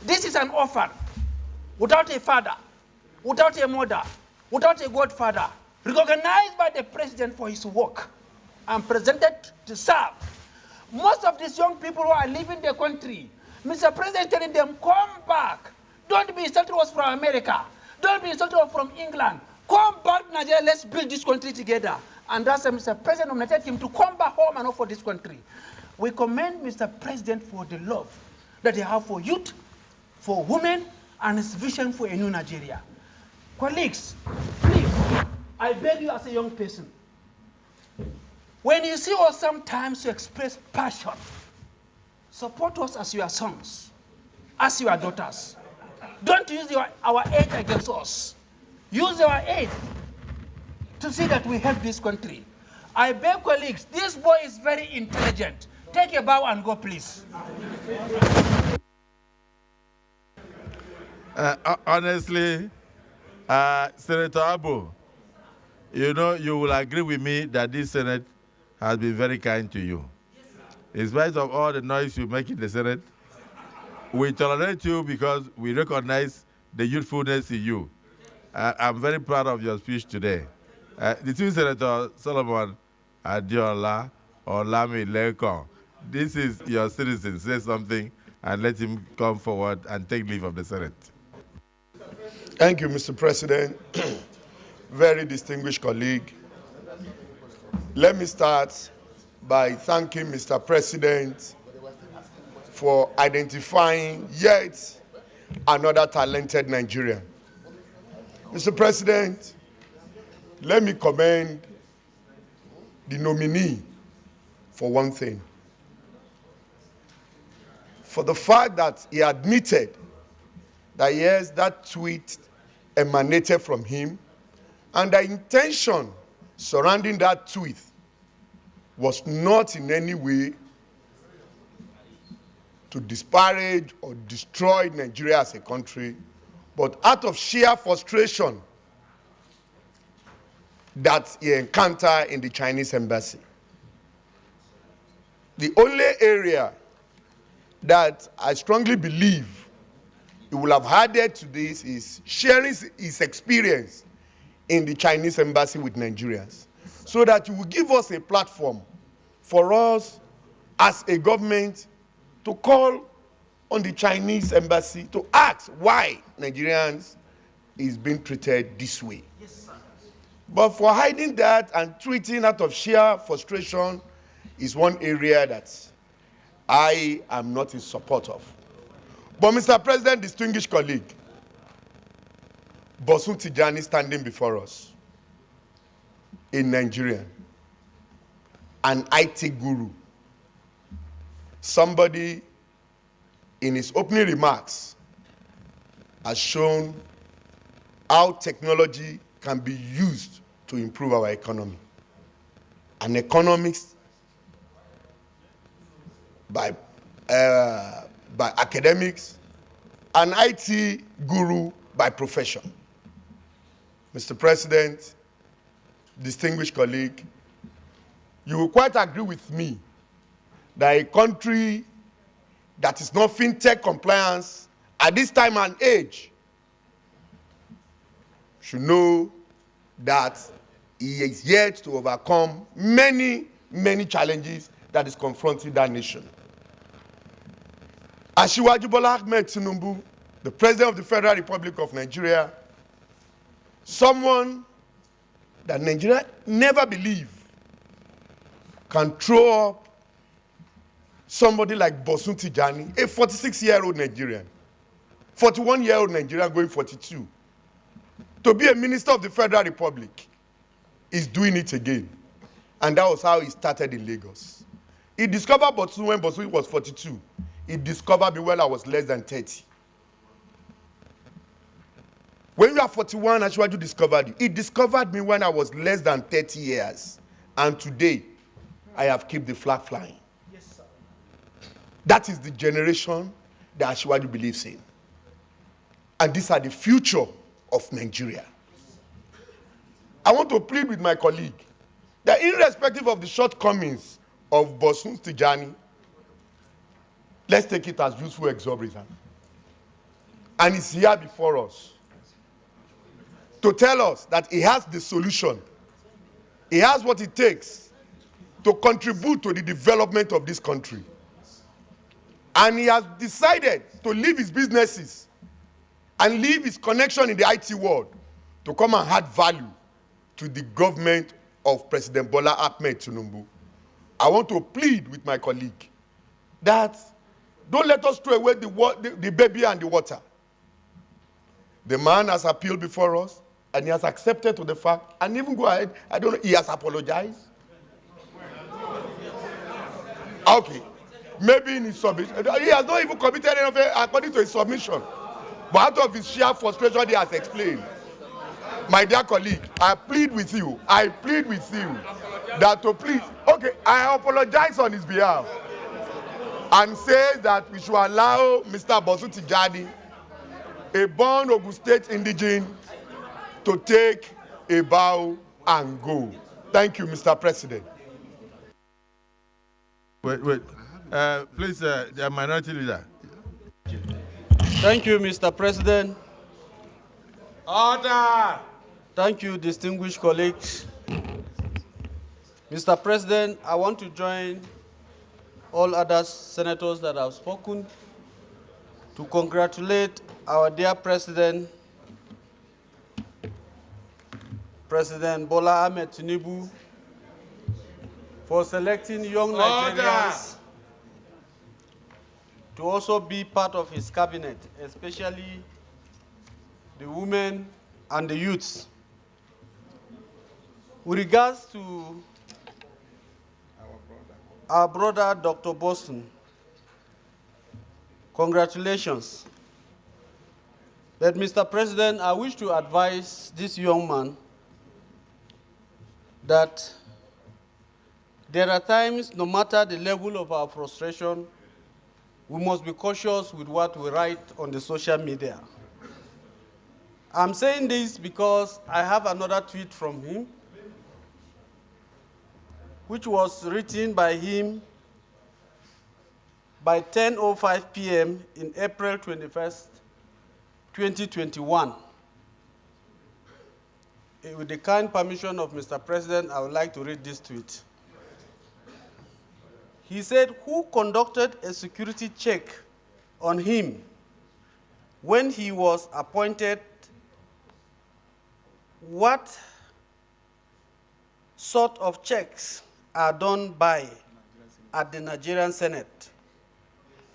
This is an orphan, without a father, without a mother, without a godfather, recognized by the president for his work and presented to serve. Most of these young people who are leaving the country, Mr. President telling them, come back. Don't be insulted us from America. Don't be insulted us from England. Come back, Nigeria, let's build this country together. And that's why Mr. President nominated him to come back home and offer this country. We commend Mr. President for the love that he has for youth, for women, and his vision for a new Nigeria. Colleagues, please, I beg you as a young person, when you see us sometimes to express passion, support us as your sons, as your daughters. Don't use our age against us. Use our age to see that we help this country. I beg colleagues, this boy is very intelligent. Take a bow and go, please. Honestly, Senator Abu, you know, you will agree with me that this Senate has been very kind to you. In spite of all the noise you make in the Senate, we tolerate you because we recognize the youthfulness in you. I'm very proud of your speech today. The two Senator Solomon Adiola or Lami Lekon, this is your citizen. Say something and let him come forward and take leave of the Senate. Thank you, Mr. President. Very distinguished colleague. Let me start by thanking Mr. President for identifying yet another talented Nigerian. Mr. President, let me commend the nominee for one thing. For the fact that he admitted that yes, that tweet emanated from him, and the intention surrounding that tweet was not in any way to disparage or destroy Nigeria as a country, but out of sheer frustration that he encountered in the Chinese embassy. The only area that I strongly believe he will have added to this is sharing his experience in the Chinese embassy with Nigerians, so that you will give us a platform for us as a government to call on the Chinese embassy to ask why Nigerians is being treated this way. Yes, but for hiding that and tweeting out of sheer frustration is one area that I am not in support of. But Mr. President, distinguished colleague, Bosun Tijani standing before us, a Nigerian, an IT guru, somebody in his opening remarks has shown how technology can be used to improve our economy. An economist by academics, an IT guru by profession. Mr. President, distinguished colleague, you will quite agree with me that a country that is not fintech compliance at this time and age should know that he is yet to overcome many, many challenges that is confronting that nation. Asiwaju Bola Ahmed Tinubu, the President of the Federal Republic of Nigeria, someone that Nigeria never believed can throw up somebody like Bosun Tijani, a 46-year-old Nigerian, 41-year-old Nigerian going 42, to be a minister of the Federal Republic, is doing it again. And that was how he started in Lagos. He discovered Bosun when Bosun was 42. He discovered me when I was less than 30. When you are 41, Asiwaju discovered you. He discovered me when I was less than 30 years. And today, I have kept the flag flying. Yes, sir. That is the generation that Asiwaju believes in. And these are the future of Nigeria. I want to plead with my colleague that irrespective of the shortcomings of Bosun Tijani, let's take it as useful exorbitant. And he's here before us to tell us that he has the solution. He has what it takes to contribute to the development of this country. And he has decided to leave his businesses and leave his connection in the IT world to come and add value to the government of President Bola Ahmed Tinubu. I want to plead with my colleague that don't let us throw away the baby and the water. The man has appealed before us, and he has accepted to the fact, and even go ahead, I don't know, he has apologized. Okay. Maybe in his submission. He has not even committed anything according to his submission. But out of his sheer frustration, he has explained. My dear colleague, I plead with you that to please, okay, I apologize on his behalf. and says that we should allow Mr. Bosun Tijani, a born Ogun State indigene, to take a bow and go. Thank you, Mr. President. Wait. Please, the minority leader. Thank you, Mr. President. Order! Thank you, distinguished colleagues. Mr. President, I want to join all other senators that have spoken to congratulate our dear President, President Bola Ahmed Tinubu, for selecting young Nigerians to also be part of his cabinet, especially the women and the youths. With regards to our brother, Dr. Bosun, congratulations. But Mr. President, I wish to advise this young man that there are times, no matter the level of our frustration, we must be cautious with what we write on the social media. I'm saying this because I have another tweet from him, which was written by him by 10:05 p.m. in April 21st, 2021. With the kind permission of Mr. President, I would like to read this tweet. He said, "Who conducted a security check on him when he was appointed? What sort of checks are done by at the Nigerian Senate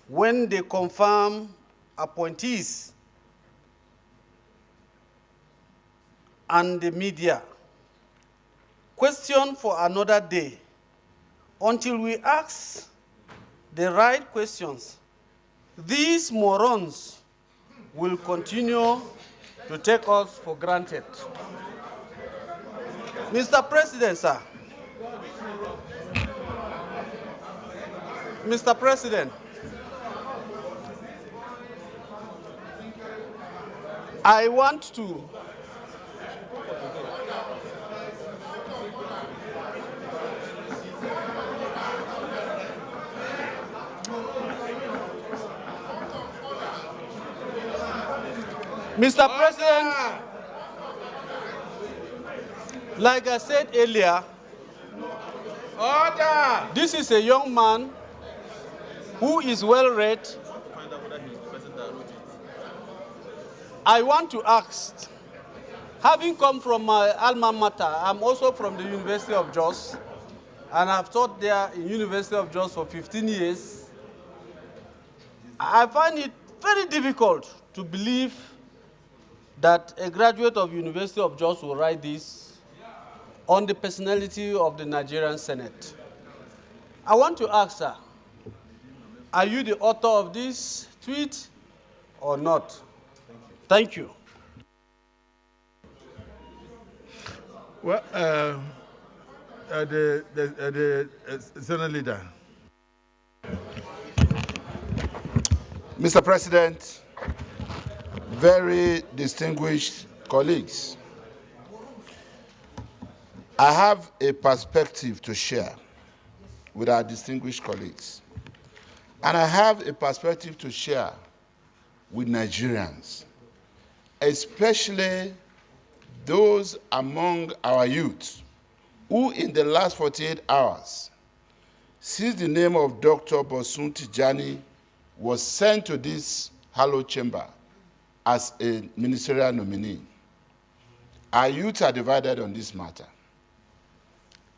when they confirm appointees and the media? Question for another day. Until we ask the right questions, these morons will continue to take us for granted." Mr. President, sir. Mr. President, I want to Mr. President, like I said earlier, order. This is a young man who is well-read. I want to ask, having come from my alma mater, I'm also from the University of Jos, and I've taught there in University of Jos for 15 years. I find it very difficult to believe that a graduate of University of Jos will write this on the personality of the Nigerian Senate. I want to ask, sir, are you the author of this tweet or not? Thank you. Well, the Senate leader. Mr. President, very distinguished colleagues, I have a perspective to share with our distinguished colleagues. And I have a perspective to share with Nigerians, especially those among our youth who in the last 48 hours, since the name of Dr. Bosun Tijani was sent to this hallowed chamber as a ministerial nominee, our youth are divided on this matter.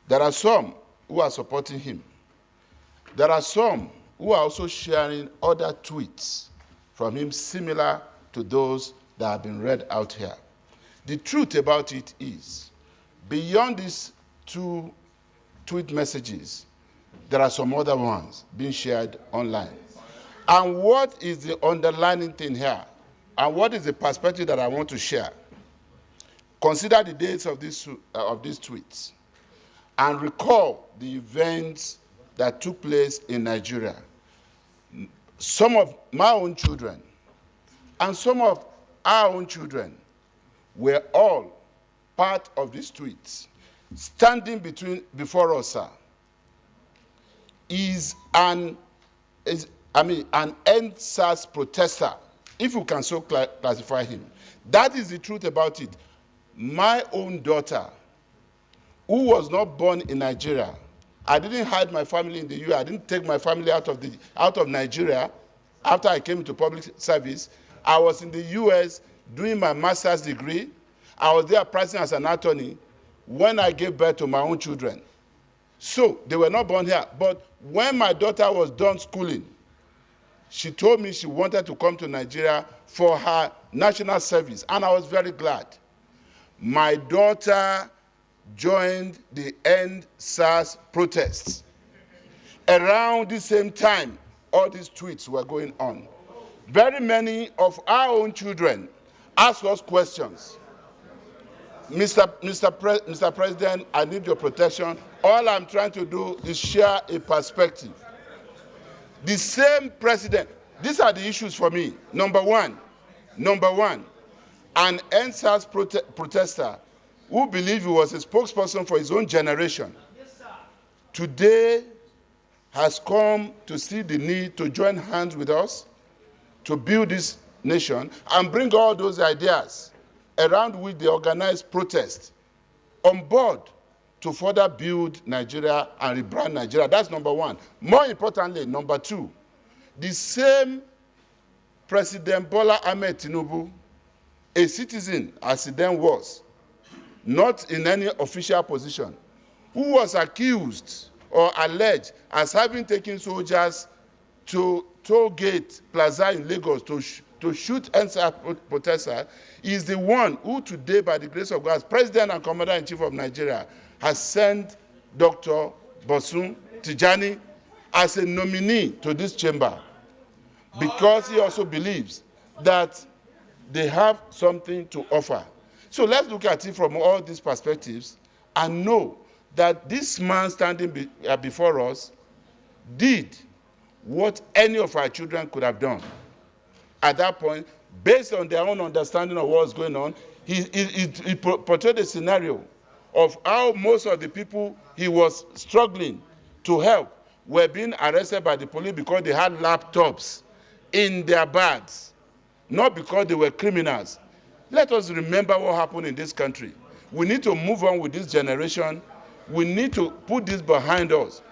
There are some who are supporting him. There are some who are also sharing other tweets from him similar to those that have been read out here. The truth about it is, beyond these two tweet messages, there are some other ones being shared online. And what is the underlying thing here? And what is the perspective that I want to share? Consider the dates of these tweets and recall the events that took place in Nigeria. some of my own children and some of our own children were all part of these tweets. Standing before us, sir, is an end-SARS protester, if you can so classify him. That is the truth about it. My own daughter, who was not born in Nigeria, I didn't hide my family in the US. I didn't take my family out of Nigeria after I came into public service. I was in the US doing my master's degree. I was there practicing as an attorney when I gave birth to my own children. So they were not born here. But when my daughter was done schooling, she told me she wanted to come to Nigeria for her national service, and I was very glad. My daughter joined the End SARS protests. Around the same time, all these tweets were going on. Very many of our own children asked us questions. Mr. President, I need your protection. All I'm trying to do is share a perspective. The same president, these are the issues for me. Number one, an End SARS protester who believed he was a spokesperson for his own generation, today has come to see the need to join hands with us to build this nation and bring all those ideas around which they organize protests on board to further build Nigeria and rebrand Nigeria. That's number one. More importantly, number two, the same President Bola Ahmed Tinubu, a citizen as he then was, not in any official position, who was accused or alleged as having taken soldiers to Toll Gate Plaza in Lagos to shoot End-SARS protesters, is the one who today, by the grace of God, as President and Commander-in-Chief of Nigeria, has sent Dr. Bosun Tijani as a nominee to this chamber, because he also believes that they have something to offer. So let's look at it from all these perspectives and know that this man standing before us did what any of our children could have done. At that point, based on their own understanding of what was going on, he portrayed a scenario of how most of the people he was struggling to help were being arrested by the police because they had laptops in their bags, not because they were criminals. Let us remember what happened in this country. We need to move on with this generation. We need to put this behind us.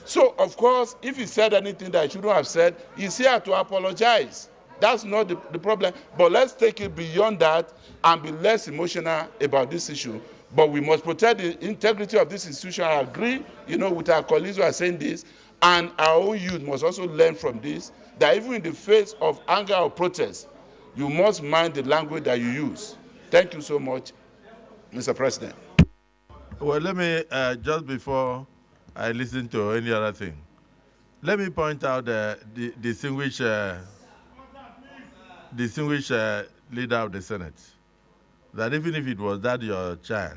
So, of course, if he said anything that he shouldn't have said, he's here to apologize. That's not the problem. But let's take it beyond that and be less emotional about this issue. But we must protect the integrity of this institution. I agree, with our colleagues who are saying this. And our own youth must also learn from this, that even in the face of anger or protest, you must mind the language that you use. Thank you so much, Mr. President. Well, let me, just before I listen to any other thing, let me point out the distinguished leader of the Senate, that even if it was that your child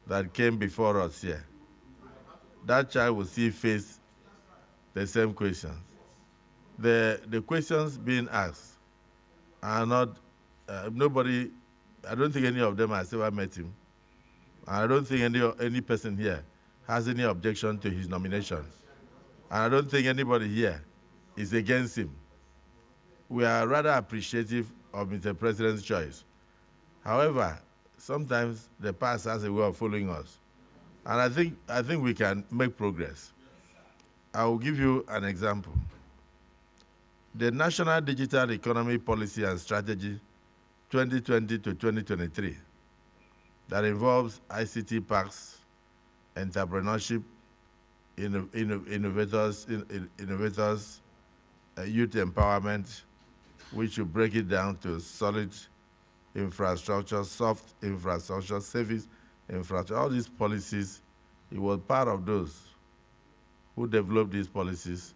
that came before us here, that child will still face the same questions. The questions being asked are not, nobody, I don't think any of them has ever met him. I don't think any person here has any objection to his nomination. And I don't think anybody here is against him. We are rather appreciative of Mr. President's choice. However, sometimes the past has a way of following us. And I think we can make progress. I will give you an example. The National Digital Economy Policy and Strategy 2020 to 2023 that involves ICT parks, entrepreneurship, innovators, youth empowerment, which will break it down to solid infrastructure, soft infrastructure, service infrastructure. All these policies, he was part of those who developed these policies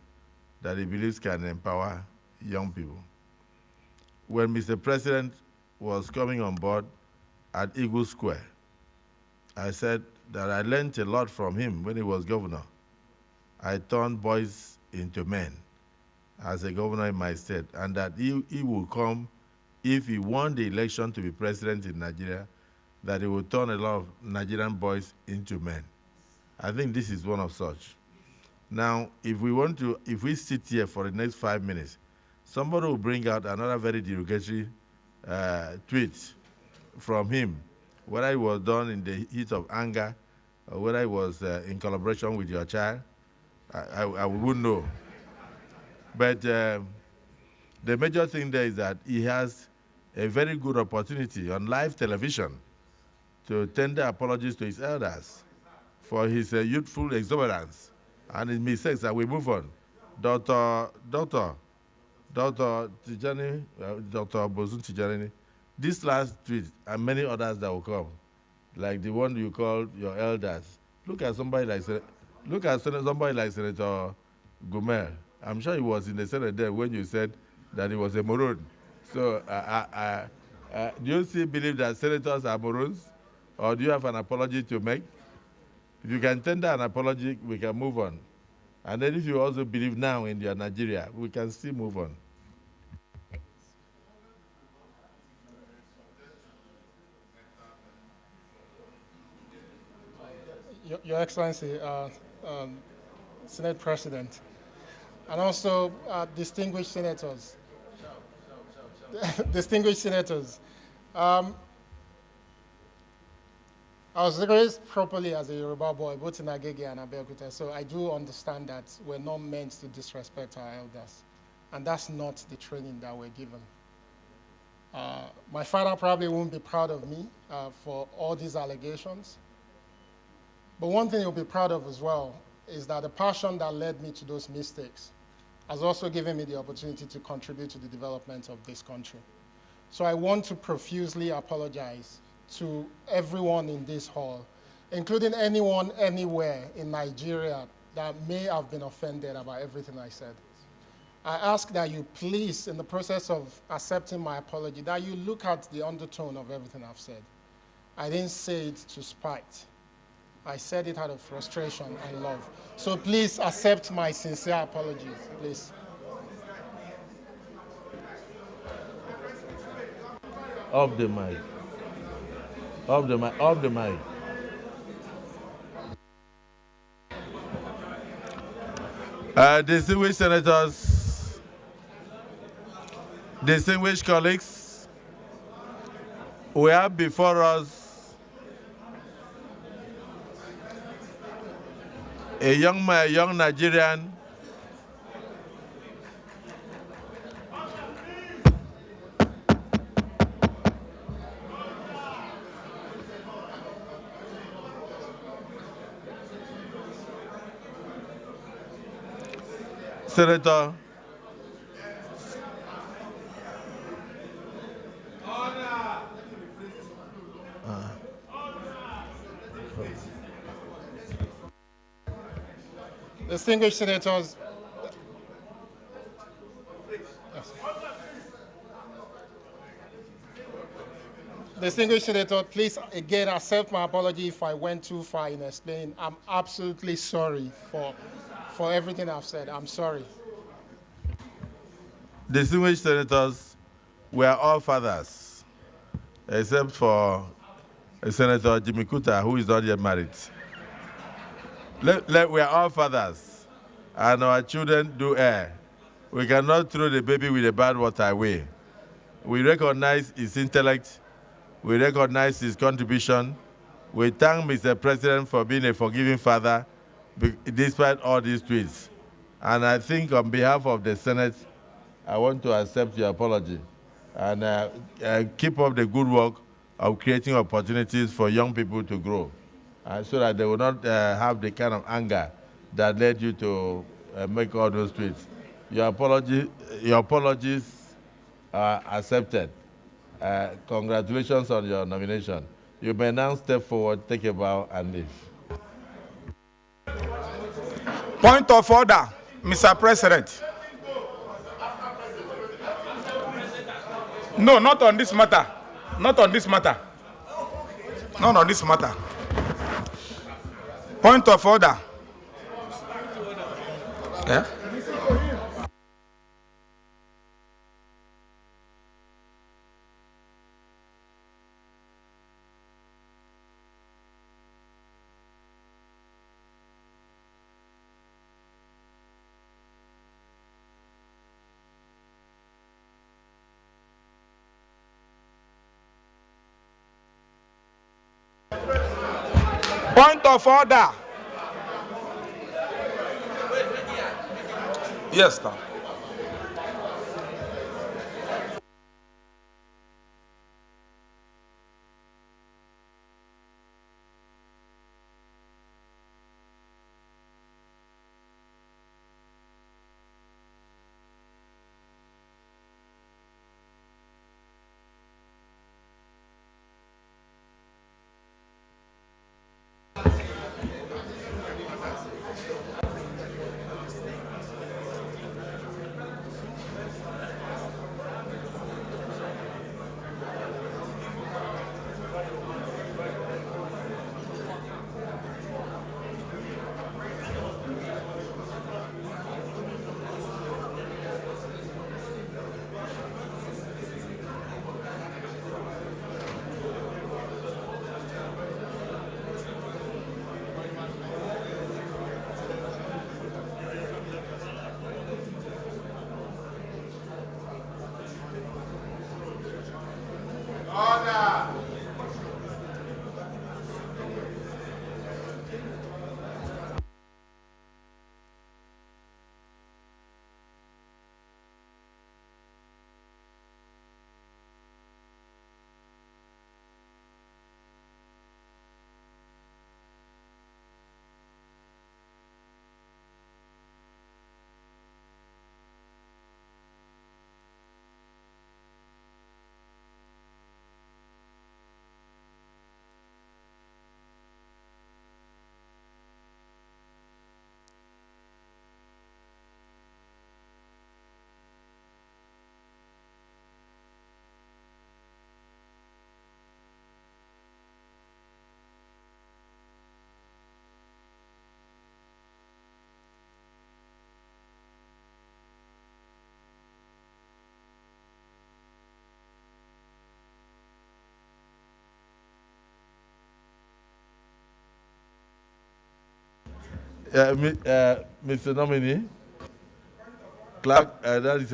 that he believes can empower young people. When Mr. President was coming on board at Eagle Square, I said that I learned a lot from him when he was governor. I turned boys into men. as a governor in my state, and that he will come if he won the election to be president in Nigeria, that he will turn a lot of Nigerian boys into men. I think this is one of such. Now, if we sit here for the next 5 minutes, somebody will bring out another very derogatory tweet from him, whether it was done in the heat of anger, or whether it was in collaboration with your child, I wouldn't know. But the major thing there is that he has a very good opportunity on live television to tender apologies to his elders for his youthful exuberance and his mistakes, and we move on. Dr. Tijani, Dr. Bosun Tijani, this last tweet and many others that will come, like the one you called your elders. Look at somebody like Senator Gumel. I'm sure he was in the Senate there when you said that he was a moron. So do you still believe that senators are morons? Or do you have an apology to make? If you can tender an apology, we can move on. And then if you also believe now in your Nigeria, we can still move on. Your Excellency, Senate President, and also distinguished senators. Distinguished senators. I was raised properly as a Yoruba boy, both in Agege and Abeokuta, so I do understand that we're not meant to disrespect our elders, and that's not the training that we're given. My father probably won't be proud of me for all these allegations, but one thing he'll be proud of as well is that the passion that led me to those mistakes has also given me the opportunity to contribute to the development of this country. So I want to profusely apologize to everyone in this hall, including anyone anywhere in Nigeria that may have been offended about everything I said. I ask that you please, in the process of accepting my apology, that you look at the undertone of everything I've said. I didn't say it to spite. I said it out of frustration and love. So please accept my sincere apologies, please. Off the mic. Off the mic. Off the mic. Distinguished senators, distinguished colleagues, we have before us a young Nigerian Senator Distinguished senators, Distinguished senator, please again accept my apology if I went too far in explaining. I'm absolutely sorry for everything I've said. I'm sorry. Distinguished senators, we are all fathers, except for Senator Jimmy Kuta, who is not yet married. We are all fathers, and our children do err. We cannot throw the baby with the bathwater away. We recognize his intellect. We recognize his contribution. We thank Mr. President for being a forgiving father, despite all these tweets. And I think on behalf of the Senate, I want to accept your apology and keep up the good work of creating opportunities for young people to grow, so that they will not have the kind of anger that led you to make all those tweets. Your apologies are accepted. Congratulations on your nomination. You may now step forward, take a bow, and leave. Point of order, Mr. President. No, not on this matter. Not on this matter. Not on this matter. Point of order. Yeah? Point of order. Yes, sir. Mr. Nominee, Clerk, that is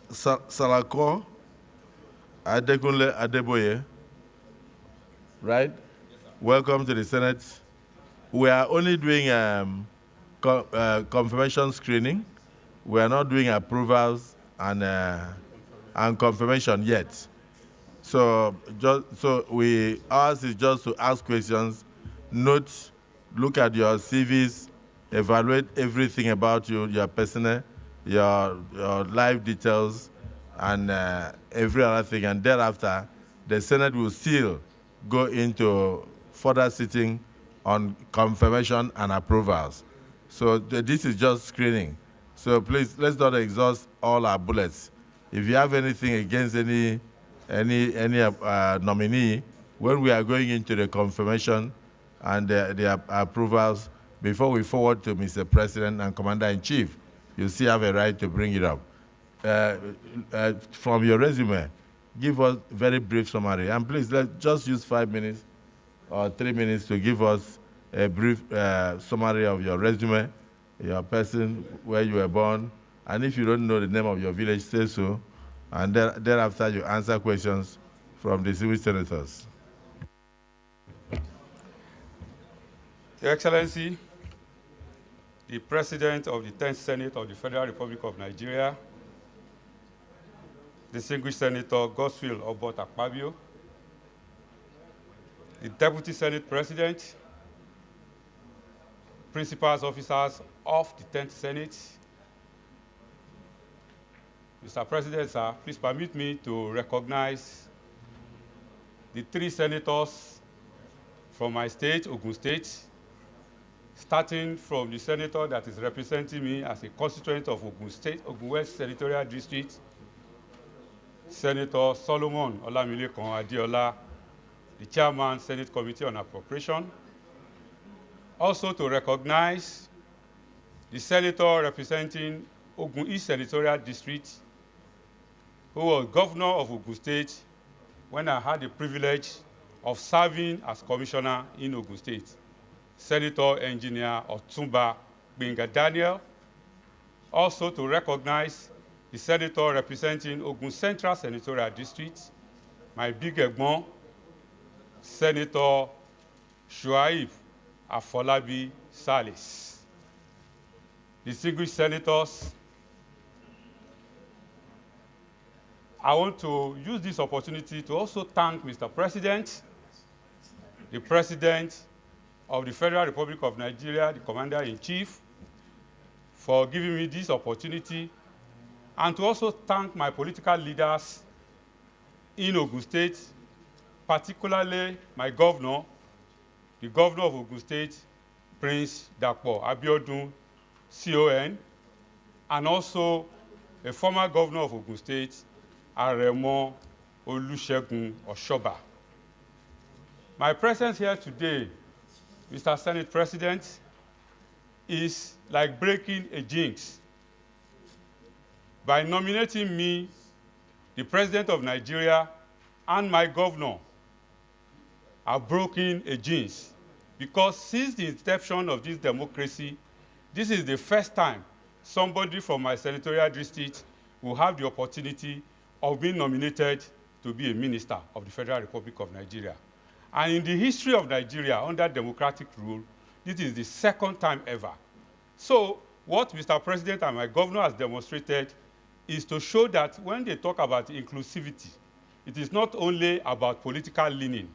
Salako, Adeboye, right? Welcome to the Senate. We are only doing confirmation screening. We are not doing approvals and confirmation yet. So ours is just to ask questions, note, look at your CVs, evaluate everything about you, your personnel, your life details, and every other thing. And thereafter, the Senate will still go into further sitting on confirmation and approvals. So this is just screening. So please, let's not exhaust all our bullets. If you have anything against any nominee, when we are going into the confirmation and the approvals, before we forward to Mr. President and Commander-in-Chief, you still have a right to bring it up. From your resume, give us a very brief summary. And please, let's just use 5 minutes or 3 minutes to give us a brief summary of your resume, your person, where you were born, and if you don't know the name of your village, say so, and thereafter you answer questions from the civil senators. Your Excellency, the President of the 10th Senate of the Federal Republic of Nigeria, distinguished Senator Godswill Obot-Akpabio, the Deputy Senate President, principals officers of the 10th Senate. Mr. President, sir, please permit me to recognize the 3 senators from my state, Ogun State, starting from the senator that is representing me as a constituent of Ogun State, Ogun West Senatorial District, Senator Solomon Olamilekan Adeola, the Chairman, Senate Committee on Appropriation. Also to recognize the senator representing Ogun East Senatorial District, who was governor of Ogun State when I had the privilege of serving as commissioner in Ogun State, Senator Engineer Otumba Gbenga Daniel. Also to recognize the senator representing Ogun Central Senatorial District, my big Egbon, Senator Shuaib Afolabi Salis. Distinguished senators, I want to use this opportunity to also thank Mr. President, the President of the Federal Republic of Nigeria, the Commander-in-Chief, for giving me this opportunity, and to also thank my political leaders in Ogun State, particularly my governor, the governor of Ogun State, Prince Dapo Abiodun, CON, and also a former governor of Ogun State, Aremo Olusegun Oshoba. My presence here today, Mr. Senate President, is like breaking a jinx. By nominating me, the President of Nigeria, and my governor have broken a jinx, because since the inception of this democracy, this is the first time somebody from my senatorial district will have the opportunity of being nominated to be a minister of the Federal Republic of Nigeria. And in the history of Nigeria, under democratic rule, this is the second time ever. So what Mr. President and my governor has demonstrated is to show that when they talk about inclusivity, it is not only about political leaning,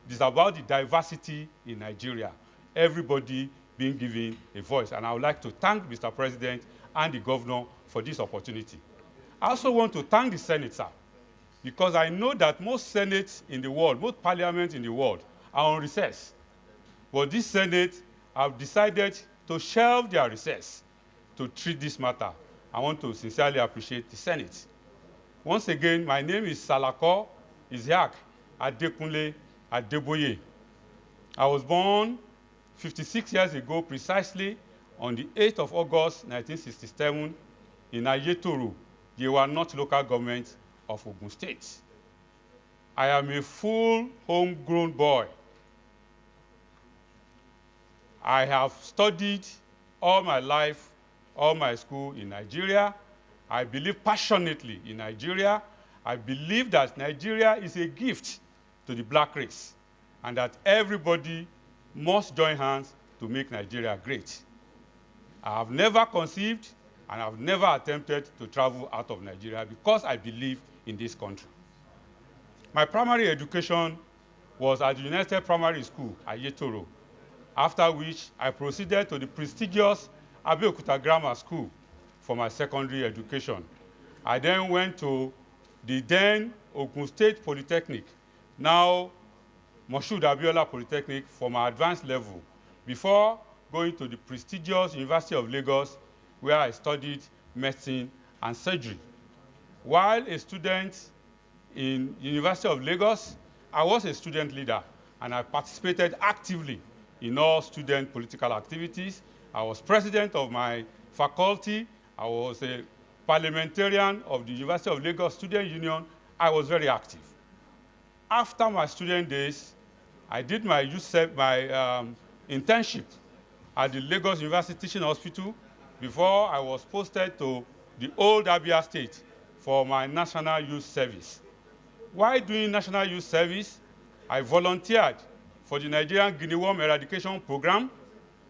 it is about the diversity in Nigeria, everybody being given a voice. And I would like to thank Mr. President and the governor for this opportunity. I also want to thank the Senate, sir, because I know that most senates in the world, most parliaments in the world are on recess. But this Senate have decided to shelve their recess to treat this matter. I want to sincerely appreciate the Senate. Once again, my name is Salako Isiaq Adekunle Adeboye. I was born 56 years ago, precisely on the 8th of August, 1967, in Ayetoro, Yewa North local government of Ogun State. I am a full homegrown boy. I have studied all my life, all my school in Nigeria. I believe passionately in Nigeria. I believe that Nigeria is a gift to the black race, and that everybody must join hands to make Nigeria great. I have never conceived and I've never attempted to travel out of Nigeria because I believe in this country. My primary education was at the United Primary School at Ayetoro, after which I proceeded to the prestigious Abeokuta Grammar School for my secondary education. I then went to the then Ogun State Polytechnic, now Moshood Abiola Polytechnic, for my advanced level, before going to the prestigious University of Lagos, where I studied medicine and surgery. While a student in University of Lagos, I was a student leader, and I participated actively in all student political activities. I was president of my faculty. I was a parliamentarian of the University of Lagos Student Union. I was very active. After my student days, I did my internship at the Lagos University Teaching Hospital before I was posted to the old Abia State for my National Youth Service. While doing National Youth Service, I volunteered for the Nigerian Guinea Worm Eradication Program,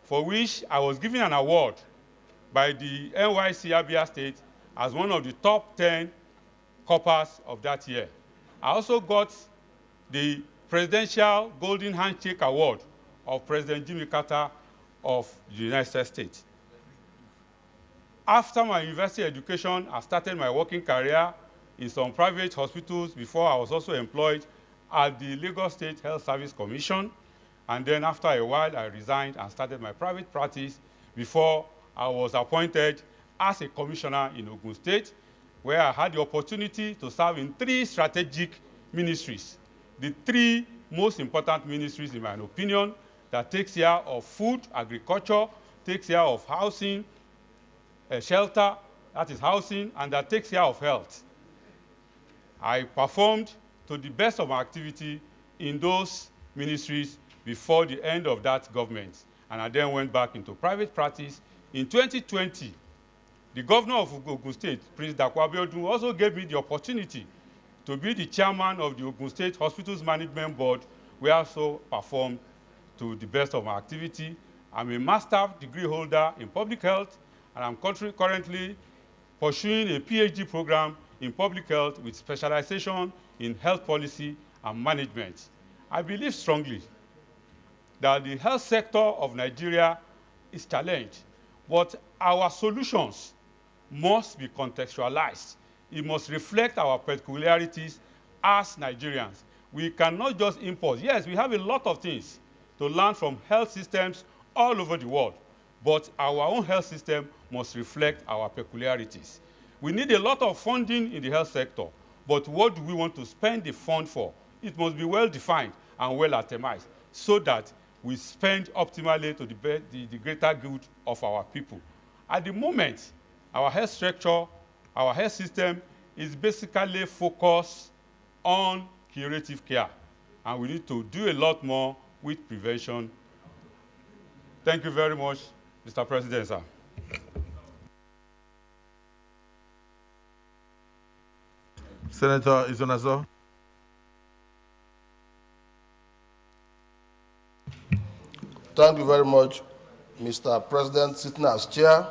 for which I was given an award by the NYC Abia State as one of the top 10 coppers of that year. I also got the Presidential Golden Handshake Award of President Jimmy Carter of the United States. After my university education, I started my working career in some private hospitals before I was also employed at the Lagos State Health Service Commission. And then after a while, I resigned and started my private practice before I was appointed as a commissioner in Ogun State, where I had the opportunity to serve in 3 strategic ministries. The 3 most important ministries, in my opinion, that takes care of food, agriculture, takes care of housing, shelter, that is housing, and that takes care of health. I performed to the best of my activity in those ministries before the end of that government, and I then went back into private practice. In 2020, The governor of Ogun State, Prince Dapo Abiodun, also gave me the opportunity to be the chairman of the Ogun State Hospitals Management Board, where I also performed to the best of my activity. I'm a master's degree holder in public health, and I'm currently pursuing a PhD program in public health with specialization in health policy and management. I believe strongly that the health sector of Nigeria is challenged, but our solutions must be contextualized. It must reflect our peculiarities as Nigerians. We cannot just import. Yes, we have a lot of things to learn from health systems all over the world, but our own health system must reflect our peculiarities. We need a lot of funding in the health sector, but what do we want to spend the fund for? It must be well defined and well itemized so that we spend optimally to the greater good of our people. At the moment, our health structure, our health system is basically focused on curative care, and we need to do a lot more with prevention. Thank you very much, Mr. President, sir. Senator Izonaso. Thank you very much, Mr. President, sitting as chair.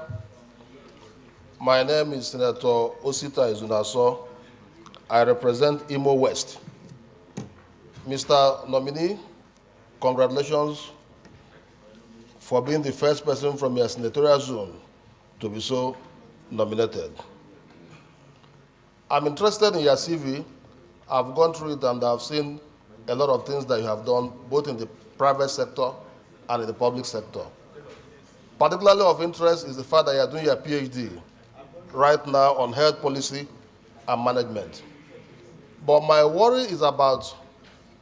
My name is Senator Osita Izonaso. I represent Imo West. Mr. Nominee, congratulations for being the first person from your senatorial zone to be so nominated. I'm interested in your CV. I've gone through it and I've seen a lot of things that you have done, both in the private sector and in the public sector. Particularly of interest is the fact that you are doing your PhD right now on health policy and management. But my worry is about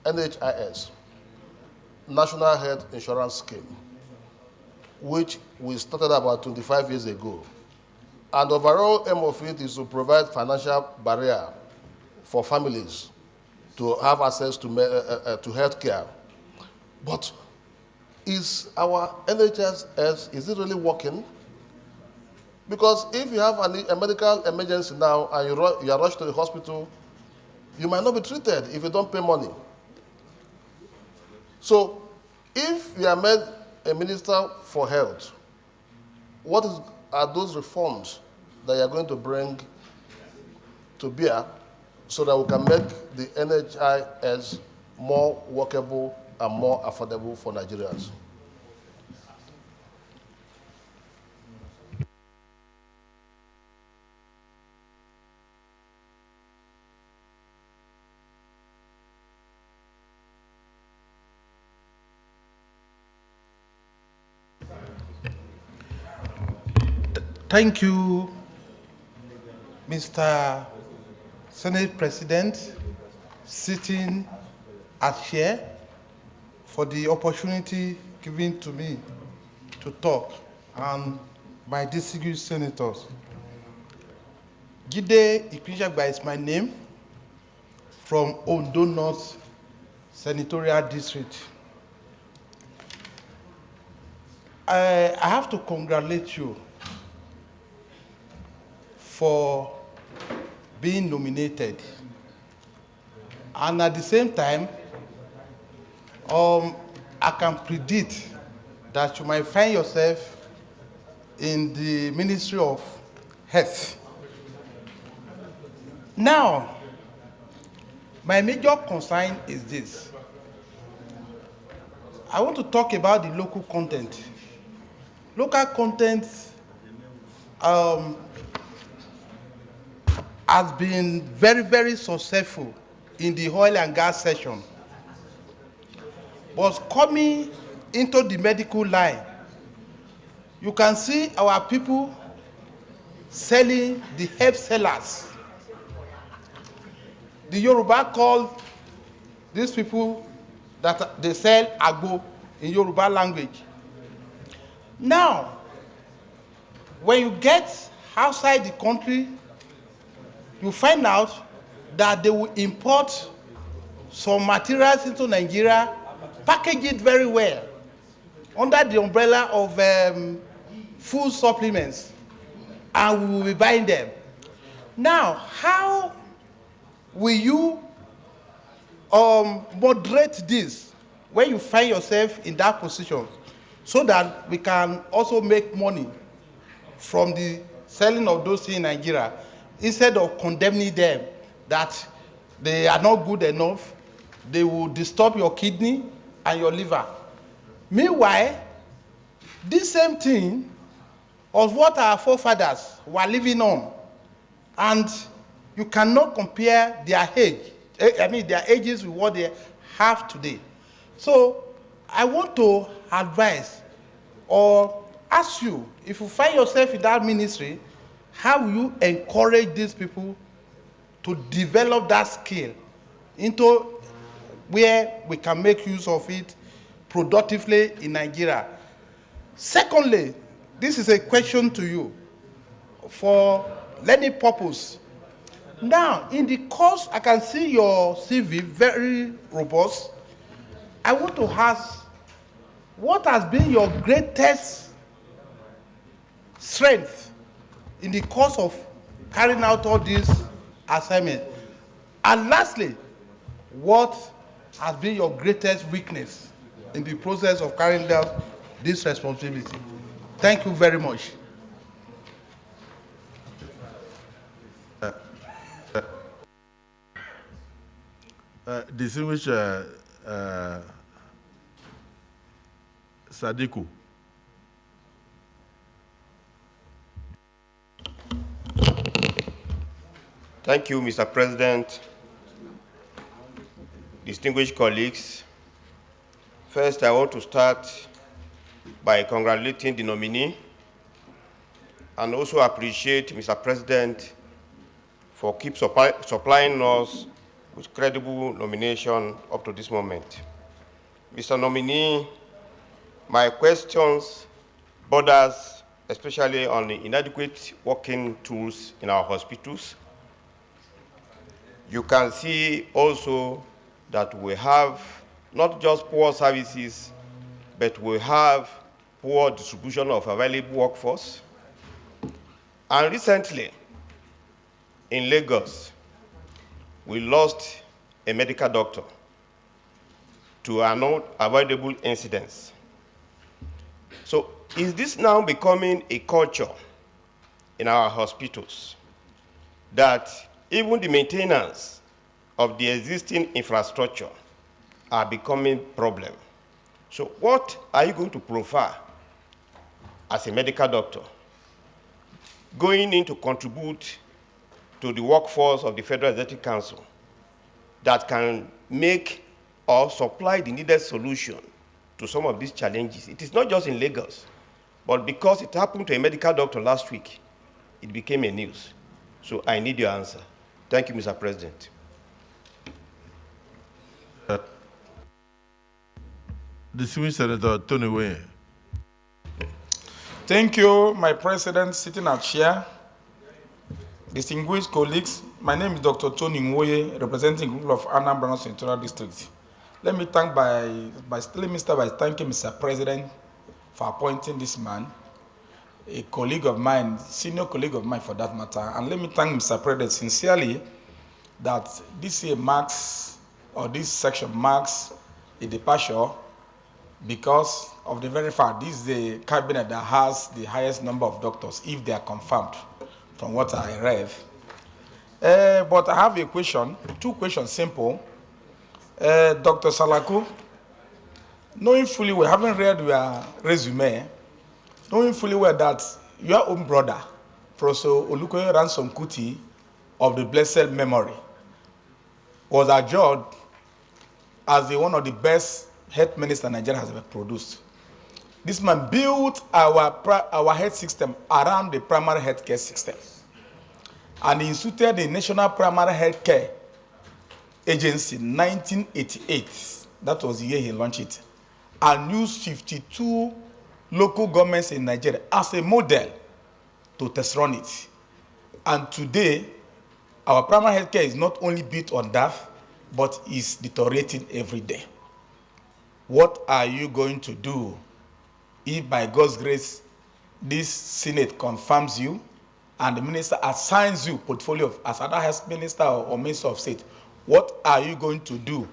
NHIS, National Health Insurance Scheme, which we started about 25 years ago. And the overall aim of it is to provide financial barrier for families to have access to health care. But is our NHS, is it really working? Because if you have a medical emergency now and you are rushed to the hospital, you might not be treated if you don't pay money. So if you are made a minister for health, what are those reforms that you are going to bring to bear so that we can make the NHIS more workable and more affordable for Nigerians? Thank you, Mr. Senate President, sitting as chair, for the opportunity given to me to talk, and my distinguished senators. Gide Ipinjagba is my name, from Ondo North Senatorial District. I have to congratulate you for being nominated. And at the same time, I can predict that you might find yourself in the Ministry of Health. Now, my major concern is this. I want to talk about the local content. Local content has been very, very successful in the oil and gas section. But coming into the medical line, you can see our people selling the herb sellers. The Yoruba call these people that they sell agbo in Yoruba language. Now, when you get outside the country, you find out that they will import some materials into Nigeria, package it very well, under the umbrella of food supplements. and we will be buying them. Now, how will you moderate this when you find yourself in that position so that we can also make money from the selling of those things in Nigeria instead of condemning them that they are not good enough, they will disturb your kidney and your liver. Meanwhile, this same thing was what our forefathers were living on, and you cannot compare their age, their ages with what they have today. So I want to advise or ask you, if you find yourself in that ministry, how will you encourage these people to develop that skill into where we can make use of it productively in Nigeria? Secondly, this is a question to you for learning purpose. Now, in the course, I can see your CV very robust. I want to ask, what has been your greatest strength in the course of carrying out all these assignments? And lastly, what has been your greatest weakness in the process of carrying out this responsibility? Thank you very much. Distinguished Sadiku. Thank you, Mr. President. Distinguished colleagues, first I want to start by congratulating the nominee and also appreciate Mr. President for keep supplying us with credible nomination up to this moment. Mr. Nominee, my questions borders especially on the inadequate working tools in our hospitals. You can see also that we have not just poor services, but we have poor distribution of available workforce. And recently, in Lagos, we lost a medical doctor to an unavoidable incidents. So is this now becoming a culture in our hospitals that even the maintenance of the existing infrastructure are becoming a problem? So what are you going to profile as a medical doctor going in to contribute to the workforce of the Federal Executive Council that can make or supply the needed solution to some of these challenges? It is not just in Lagos, but because it happened to a medical doctor last week, it became a news. So I need your answer. Thank you, Mr. President. Distinguished Senator Tony Wayne. Thank you, my president, sitting at chair. Distinguished colleagues, my name is Dr. Tony Nwoye, representing the group of Anambra Central District. Let me start by thanking Mr. President for appointing this man, a colleague of mine, senior colleague of mine for that matter. And let me thank Mr. President sincerely that this year marks, or this section marks, a departure because of the very fact this is the cabinet that has the highest number of doctors, if they are confirmed, from what I read. But I have a question, two questions, simple. Dr. Salako, knowing fully well, having read your resume, knowing fully well that your own brother, Professor Olukoya Ransom Kuti of the blessed memory, was adjudged as one of the best health ministers Nigeria has ever produced. This man built our health system around the primary health care system. And he instituted the National Primary Health Care Agency in 1988. That was the year he launched it. And used 52 local governments in Nigeria as a model to test run it. And today, our primary health care is not only built on that, but is deteriorating every day. What are you going to do if by God's grace this Senate confirms you and the minister assigns you portfolio as other health minister or minister of state, what are you going to do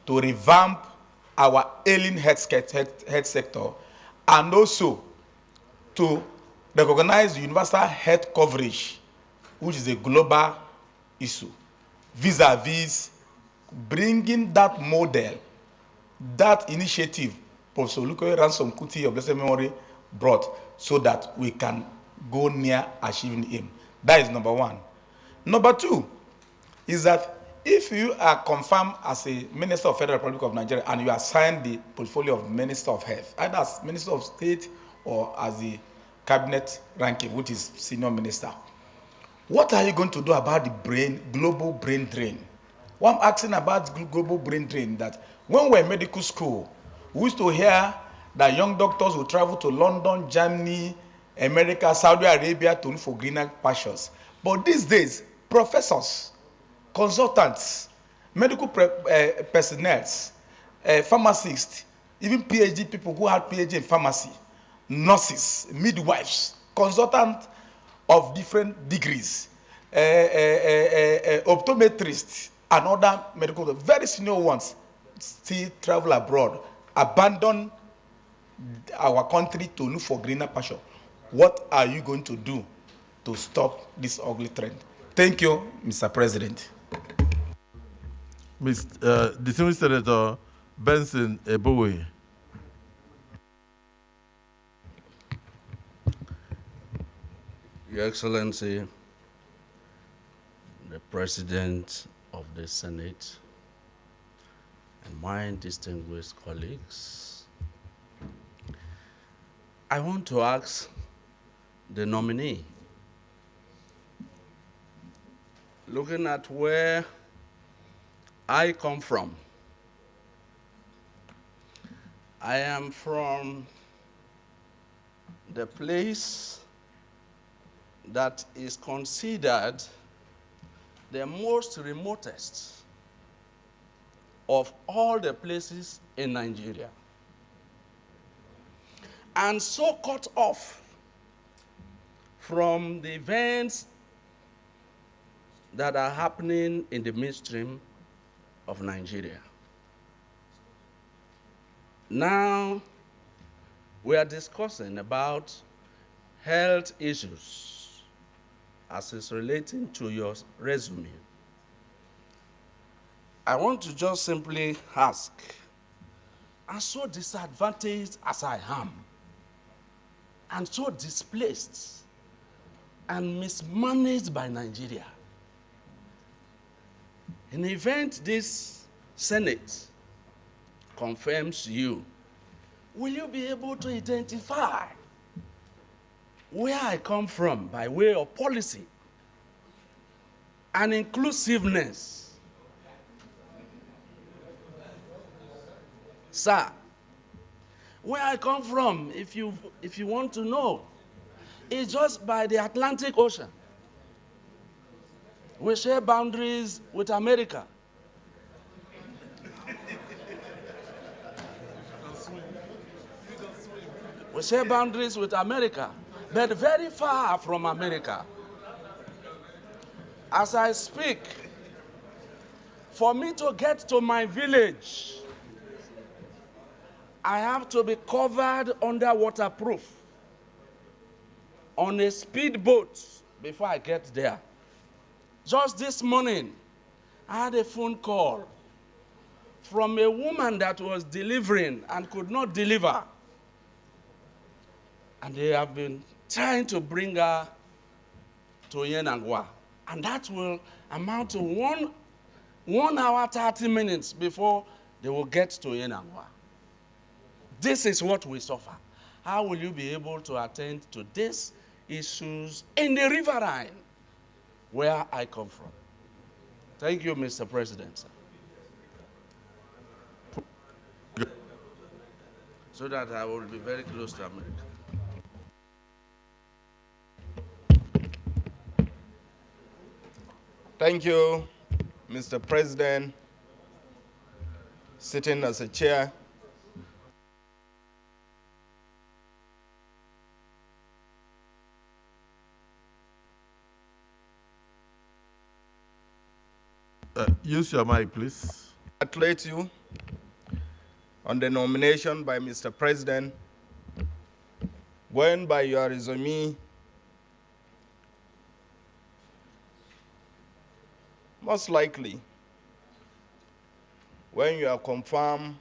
to revamp our ailing health sector, and also to recognize universal health coverage, which is a global issue, vis-a-vis bringing that model, that initiative Professor Olukoya Ransom Kuti of blessed memory brought, so that we can go near achieving aim. That is number one. Number two is that if you are confirmed as a Minister of Federal Republic of Nigeria and you are assigned the portfolio of Minister of Health, either as Minister of State or as the cabinet ranking, which is senior minister, what are you going to do about the global brain drain? What I'm asking about global brain drain, that when we were in medical school, we used to hear that young doctors will travel to London, Germany, America, Saudi Arabia to look for greener pastures. But these days, professors, consultants, medical personnel, pharmacists, even PhD people who have PhD in pharmacy, nurses, midwives, consultants of different degrees, optometrists, and other medical, very senior ones, still travel abroad, abandon our country to look for greener pasture. What are you going to do to stop this ugly trend? Thank you, Mr. President. Distinguished Senator Benson Ebowe. Your Excellency, the President of the Senate, and my distinguished colleagues, I want to ask the nominee, looking at where I come from, I am from the place that is considered the most remotest of all the places in Nigeria, and so cut off from the events that are happening in the midstream of Nigeria. Now, we are discussing about health issues as it's relating to your resume. I want to just simply ask, as so disadvantaged as I am, and so displaced and mismanaged by Nigeria, in the event this Senate confirms you, will you be able to identify where I come from by way of policy and inclusiveness? Sir, where I come from, if you want to know, is just by the Atlantic Ocean. We share boundaries with America. We share boundaries with America, but very far from America. As I speak, for me to get to my village, I have to be covered under waterproof on a speedboat before I get there. Just this morning, I had a phone call from a woman that was delivering and could not deliver. And they have been trying to bring her to Yenangwa. And that will amount to 1 hour, 30 minutes before they will get to Yenangwa. This is what we suffer. How will you be able to attend to these issues in the riverine where I come from? Thank you, Mr. President. Sir. So that I will be very close to America. Thank you, Mr. President, sitting as a chair. Use your mic, please. Congratulate you on the nomination by Mr. President. Going by your resume, most likely, when you are confirmed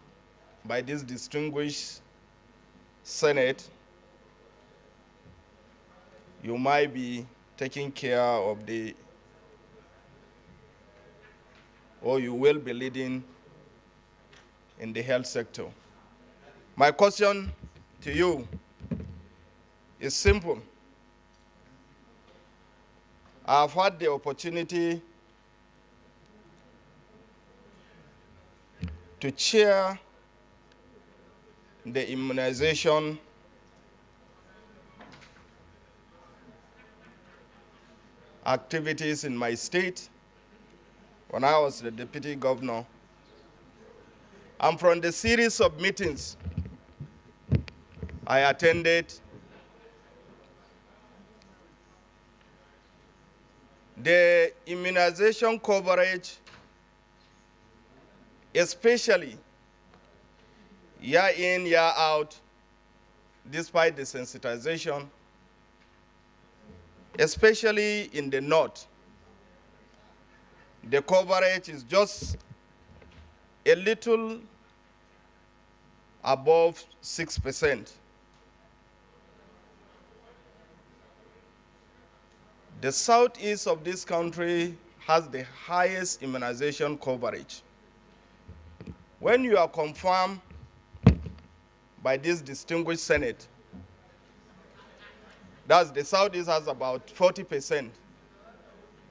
by this distinguished Senate, you might be taking care of or you will be leading in the health sector. My question to you is simple. I've had the opportunity to chair the immunization activities in my state when I was the deputy governor. And from the series of meetings I attended, the immunization coverage, especially year in, year out, despite the sensitization, especially in the north, the coverage is just a little above 6%. The southeast of this country has the highest immunization coverage. When you are confirmed by this distinguished Senate, that's the southeast has about 40%.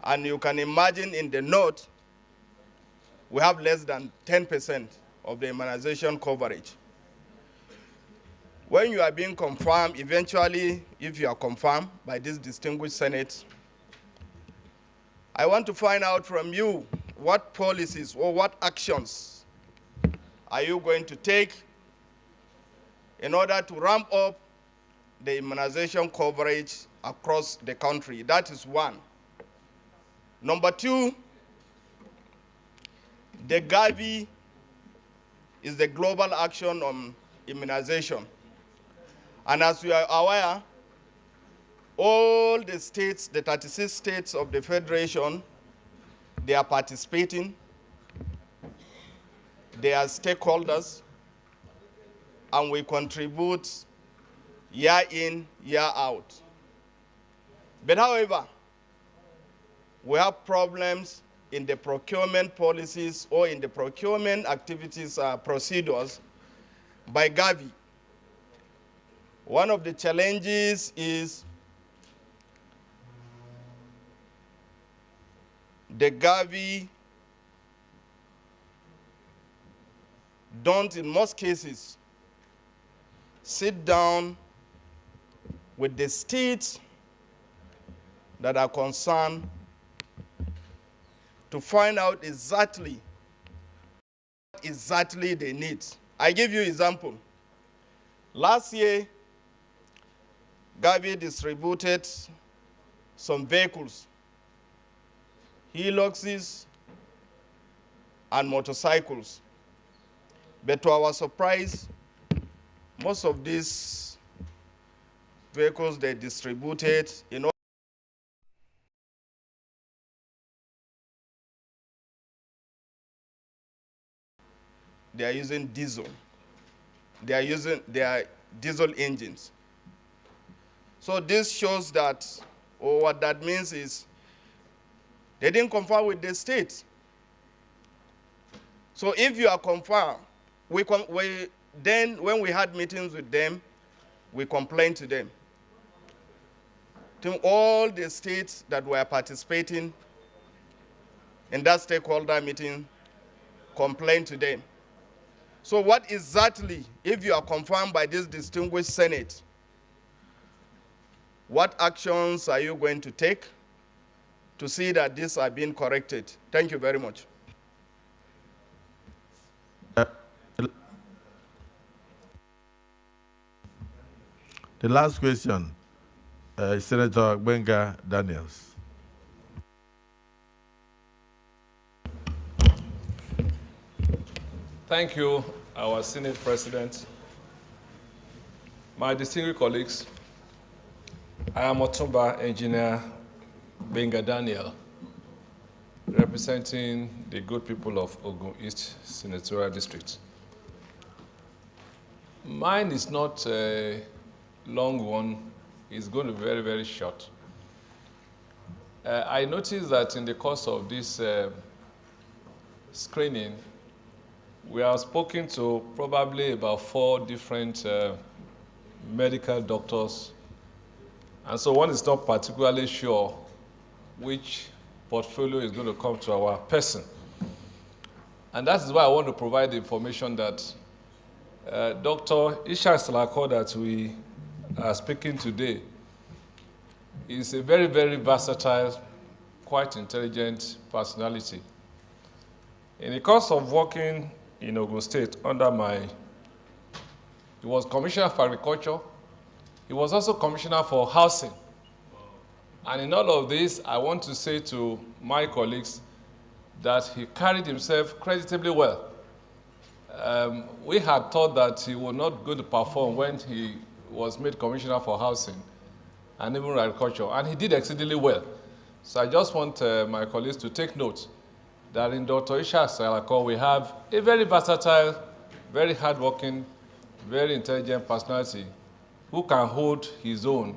And you can imagine in the north, we have less than 10% of the immunization coverage. When you are being confirmed, eventually, if you are confirmed by this distinguished Senate, I want to find out from you what policies or what actions are you going to take in order to ramp up the immunization coverage across the country. That is one. Number two, the Gavi is the global action on immunization. And as you are aware, all the states, the 36 states of the Federation, they are participating. They are stakeholders, and we contribute year in, year out. But however, we have problems in the procurement policies or in the procurement activities, procedures by Gavi. One of the challenges is the Gavi don't, in most cases, sit down with the states that are concerned to find out exactly what they need. I give you an example. Last year, Gavi distributed some vehicles, Hiluxes and motorcycles. But to our surprise, most of these vehicles they distributed, they are using diesel. They are diesel engines. So this shows that, or what that means is, they didn't confirm with the state. So if you are confirmed, then when we had meetings with them, we complained to them. To all the states that were participating in that stakeholder meeting, complained to them. So what exactly, if you are confirmed by this distinguished Senate, what actions are you going to take to see that these are being corrected? Thank you very much. The last question, Senator Benga Daniels. Thank you, our Senate President. My distinguished colleagues, I am Otumba Engineer Benga Daniel, representing the good people of Ogun East Senatorial District. Mine is not a long one. It's going to be very, very short. I noticed that in the course of this screening, we have spoken to probably about 4 different medical doctors. And so one is not particularly sure which portfolio is going to come to our person. And that is why I want to provide the information that Dr. Salako that we are speaking today is a very, very versatile, quite intelligent personality. In the course of working in Ogun State he was Commissioner for Agriculture. He was also Commissioner for Housing. And in all of this, I want to say to my colleagues that he carried himself creditably well. We had thought that he was not going to perform when he was made Commissioner for Housing and even Agriculture, and he did exceedingly well. So I just want my colleagues to take note that in Dr. Salako we have a very versatile, very hardworking, very intelligent personality who can hold his own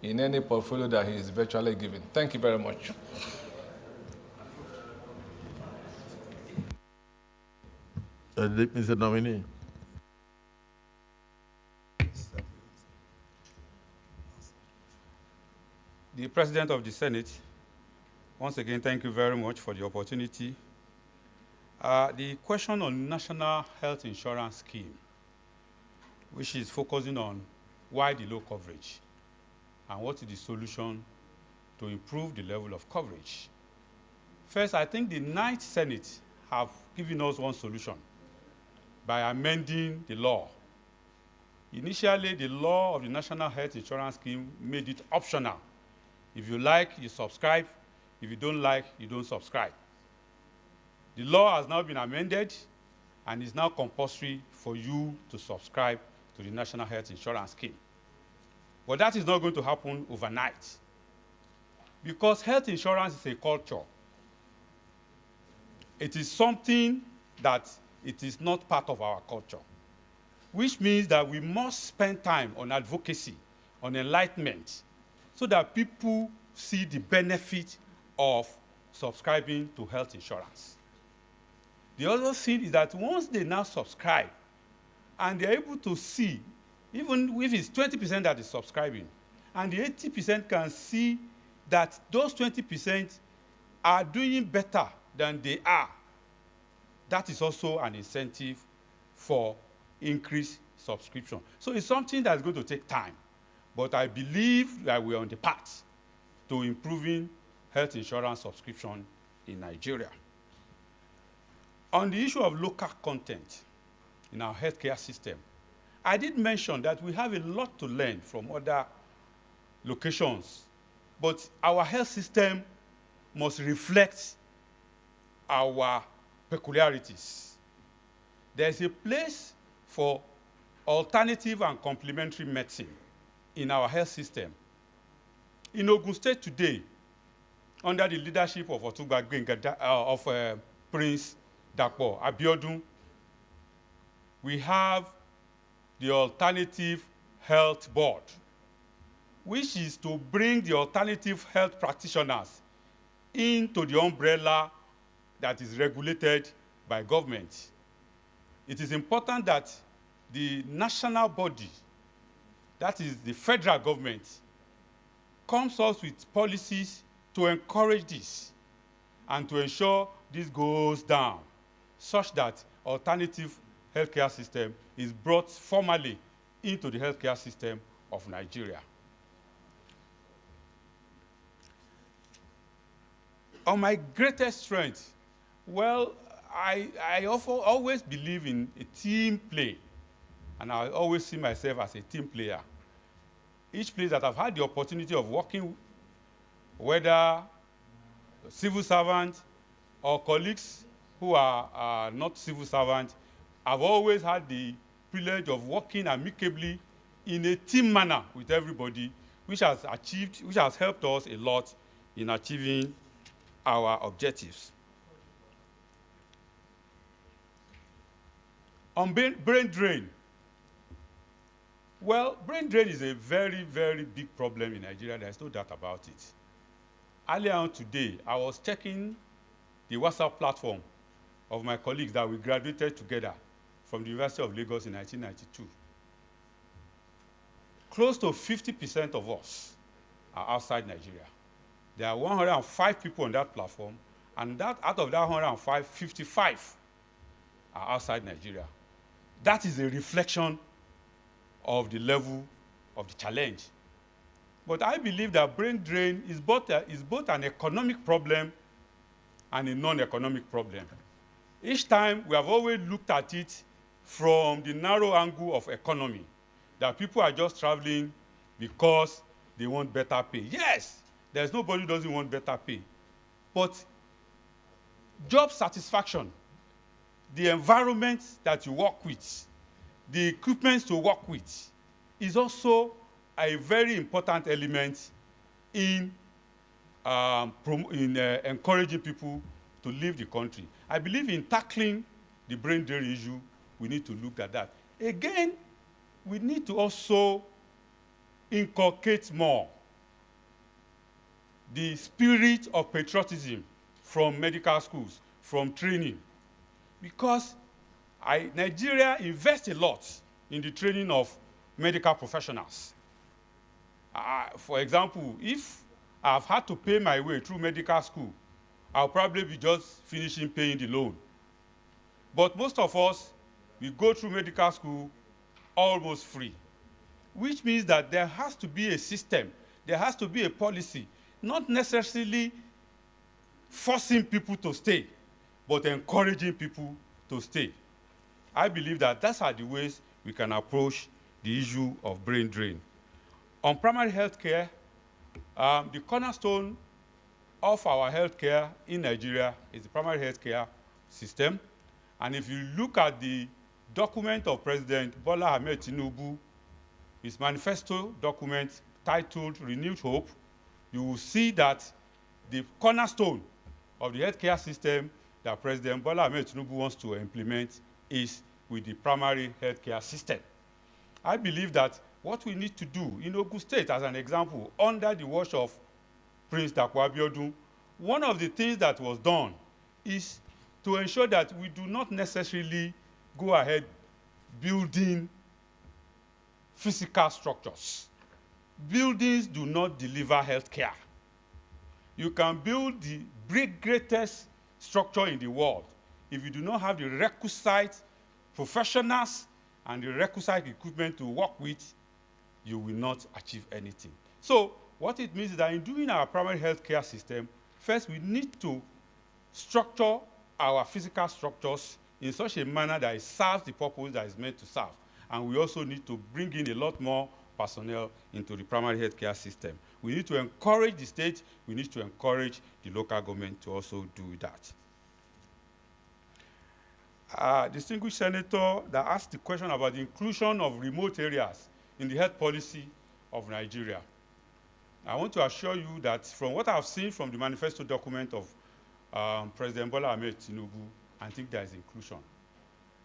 in any portfolio that he is virtually given. Thank you very much. Mr. Nominee. The President of the Senate, once again, thank you very much for the opportunity. The question on National Health Insurance Scheme, which is focusing on why the low coverage and what is the solution to improve the level of coverage. First, I think the 9th Senate have given us one solution by amending the law. Initially, the law of the National Health Insurance Scheme made it optional. If you like, you subscribe. If you don't like, you don't subscribe. The law has now been amended and is now compulsory for you to subscribe to the National Health Insurance Scheme. But that is not going to happen overnight, because health insurance is a culture. It is something that it is not part of our culture, which means that we must spend time on advocacy, on enlightenment, so that people see the benefit of subscribing to health insurance. The other thing is that once they now subscribe and they're able to see, even if it's 20% that is subscribing, and the 80% can see that those 20% are doing better than they are, that is also an incentive for increased subscription. So it's something that's going to take time, but I believe that we're on the path to improving health insurance subscription in Nigeria. On the issue of local content in our healthcare system, I did mention that we have a lot to learn from other locations, but our health system must reflect our peculiarities. There's a place for alternative and complementary medicine in our health system. In Ogun State today, under the leadership of Prince Dapo Abiodun, we have the Alternative Health Board, which is to bring the alternative health practitioners into the umbrella that is regulated by government. It is important that the national body, that is the federal government, comes up with policies to encourage this and to ensure this goes down, such that alternative healthcare system is brought formally into the healthcare system of Nigeria. On my greatest strength, well, I always believe in a team play, and I always see myself as a team player. Each place that I've had the opportunity of working, whether civil servants or colleagues who are not civil servants, I've always had the privilege of working amicably in a team manner with everybody, which has helped us a lot in achieving our objectives. On brain drain. Well, brain drain is a very, very big problem in Nigeria. There's no doubt about it. Earlier on today, I was checking the WhatsApp platform of my colleagues that we graduated together from the University of Lagos in 1992. Close to 50% of us are outside Nigeria. There are 105 people on that platform, and out of that 105, 55 are outside Nigeria. That is a reflection of the level of the challenge. But I believe that brain drain is both an economic problem and a non-economic problem. Each time, we have always looked at it from the narrow angle of economy, that people are just traveling because they want better pay. Yes, there's nobody who doesn't want better pay. But job satisfaction, the environment that you work with, the equipment to work with, is also a very important element in encouraging people to leave the country. I believe in tackling the brain drain issue, we need to look at that. Again, we need to also inculcate more the spirit of patriotism from medical schools, from training. Because Nigeria invests a lot in the training of medical professionals. For example, if I've had to pay my way through medical school, I'll probably be just finishing paying the loan. But most of us, we go through medical school almost free, which means that there has to be a system, there has to be a policy, not necessarily forcing people to stay, but encouraging people to stay. I believe that those are the ways we can approach the issue of brain drain. On primary health care, the cornerstone of our health care in Nigeria is the primary health care system. And if you look at the document of President Bola Ahmed Tinubu, his manifesto document titled Renewed Hope, you will see that the cornerstone of the healthcare system that President Bola Ahmed Tinubu wants to implement is with the primary healthcare system. I believe that what we need to do in Ogun State, as an example, under the watch of Prince Dapo Abiodun, one of the things that was done is to ensure that we do not necessarily go ahead building physical structures. Buildings do not deliver health care. You can build the greatest structure in the world. If you do not have the requisite professionals and the requisite equipment to work with, you will not achieve anything. So what it means is that in doing our primary health care system, first we need to structure our physical structures in such a manner that it serves the purpose that is meant to serve. And we also need to bring in a lot more personnel into the primary health care system. We need to encourage the state, we need to encourage the local government to also do that. Distinguished Senator that asked the question about the inclusion of remote areas in the health policy of Nigeria. I want to assure you that from what I've seen from the manifesto document of President Bola Ahmed Tinubu, I think there is inclusion.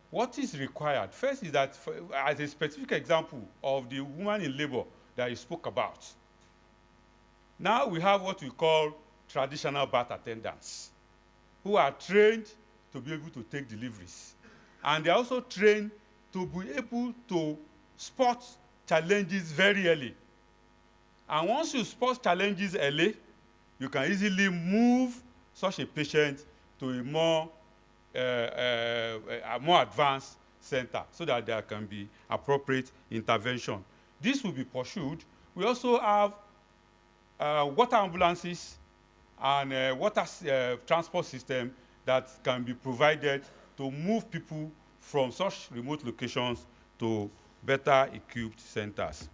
What is required, first is that, as a specific example of the woman in labor that you spoke about, now we have what we call traditional birth attendants, who are trained to be able to take deliveries. And they're also trained to be able to spot challenges very early. And once you spot challenges early, you can easily move such a patient to a more advanced center so that there can be appropriate intervention. This will be pursued. We also have water ambulances and water transport system that can be provided to move people from such remote locations to better equipped centers.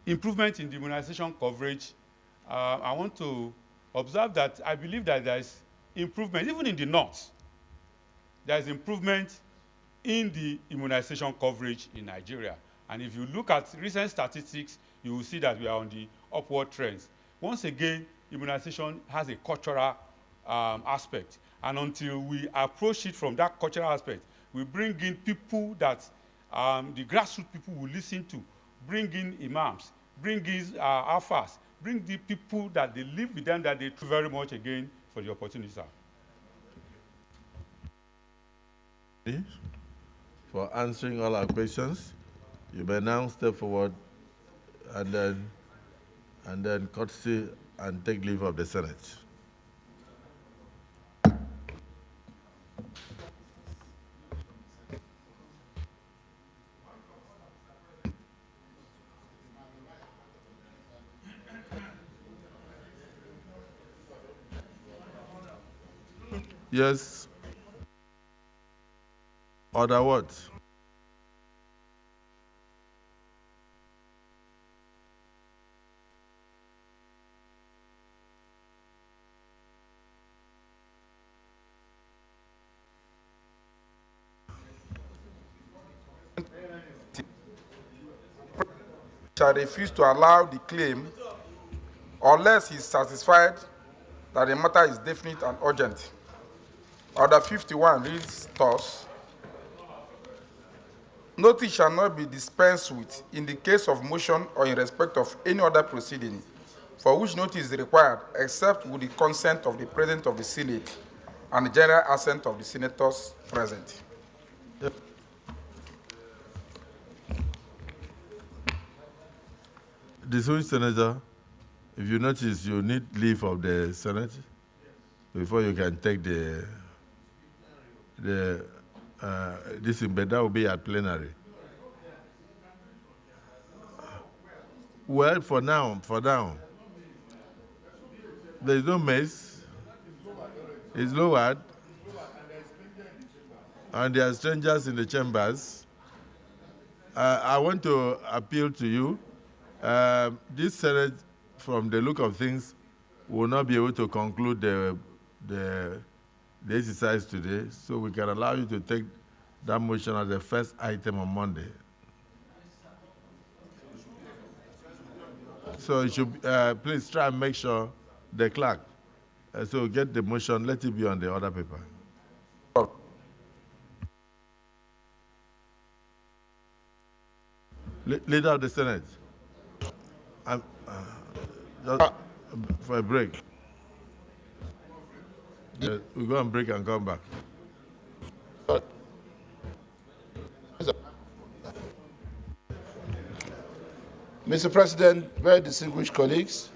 Improvement in the immunization coverage. I want to observe that I believe that there is improvement, even in the north. there is improvement in the immunization coverage in Nigeria. And if you look at recent statistics, you will see that we are on the upward trends. Once again, immunization has a cultural aspect. And until we approach it from that cultural aspect, we bring in people that the grassroots people will listen to, bring in imams, bring in alphas, bring the people that they live with them, that they do very much again for the opportunity, sir. For answering all our questions. You may now step forward and then courtesy and take leave of the Senate. Yes. Order what? Shall refuse to allow the claim unless he is satisfied that the matter is definite and urgent. Order 51 reads thus: notice shall not be dispensed with in the case of motion or in respect of any other proceeding for which notice is required, except with the consent of the President of the Senate and the general assent of the senators present. Distinguished Senator, if you notice, you need leave of the Senate before you can take this but that will be at plenary. Well, for now, there is no mess. It's lowered, and there are strangers in the chambers. I want to appeal to you. This Senate, from the look of things, will not be able to conclude the exercise today, so we can allow you to take that motion as the first item on Monday. So you should please try and make sure the clerk, so get the motion, let it be on the other paper. Leader of the Senate, just for a break. We go and break and come back. Mr. President, very distinguished colleagues,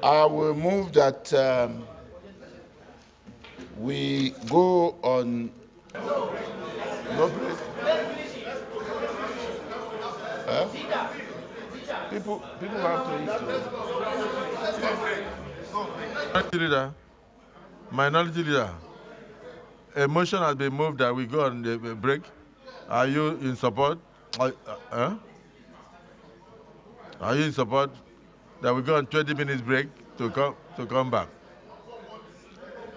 I will move that we go on no break. People have to eat. Minority Leader, Minority Leader, a motion has been moved that we go on the break. Are you in support? Are you in support that we go on 20 minutes break to come back?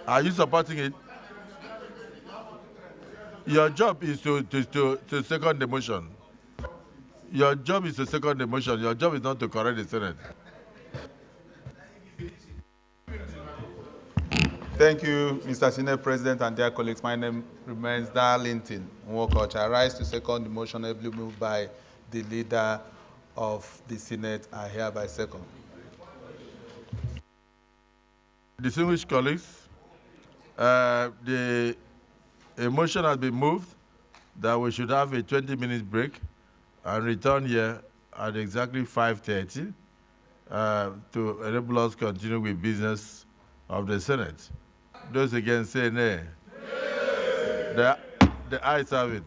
Are you supporting it? Your job is to second the motion. Your job is to second the motion. Your job is not to correct the Senate. Thank you, Mr. Senate President and dear colleagues. My name remains Darlington Nwokocha. I rise to second the motion ably moved by the Leader of the Senate. I hereby second. Distinguished colleagues, a motion has been moved that we should have a 20-minute break and return here at exactly 5:30 to enable us to continue with business of the Senate. Those against say nay. The ayes have it.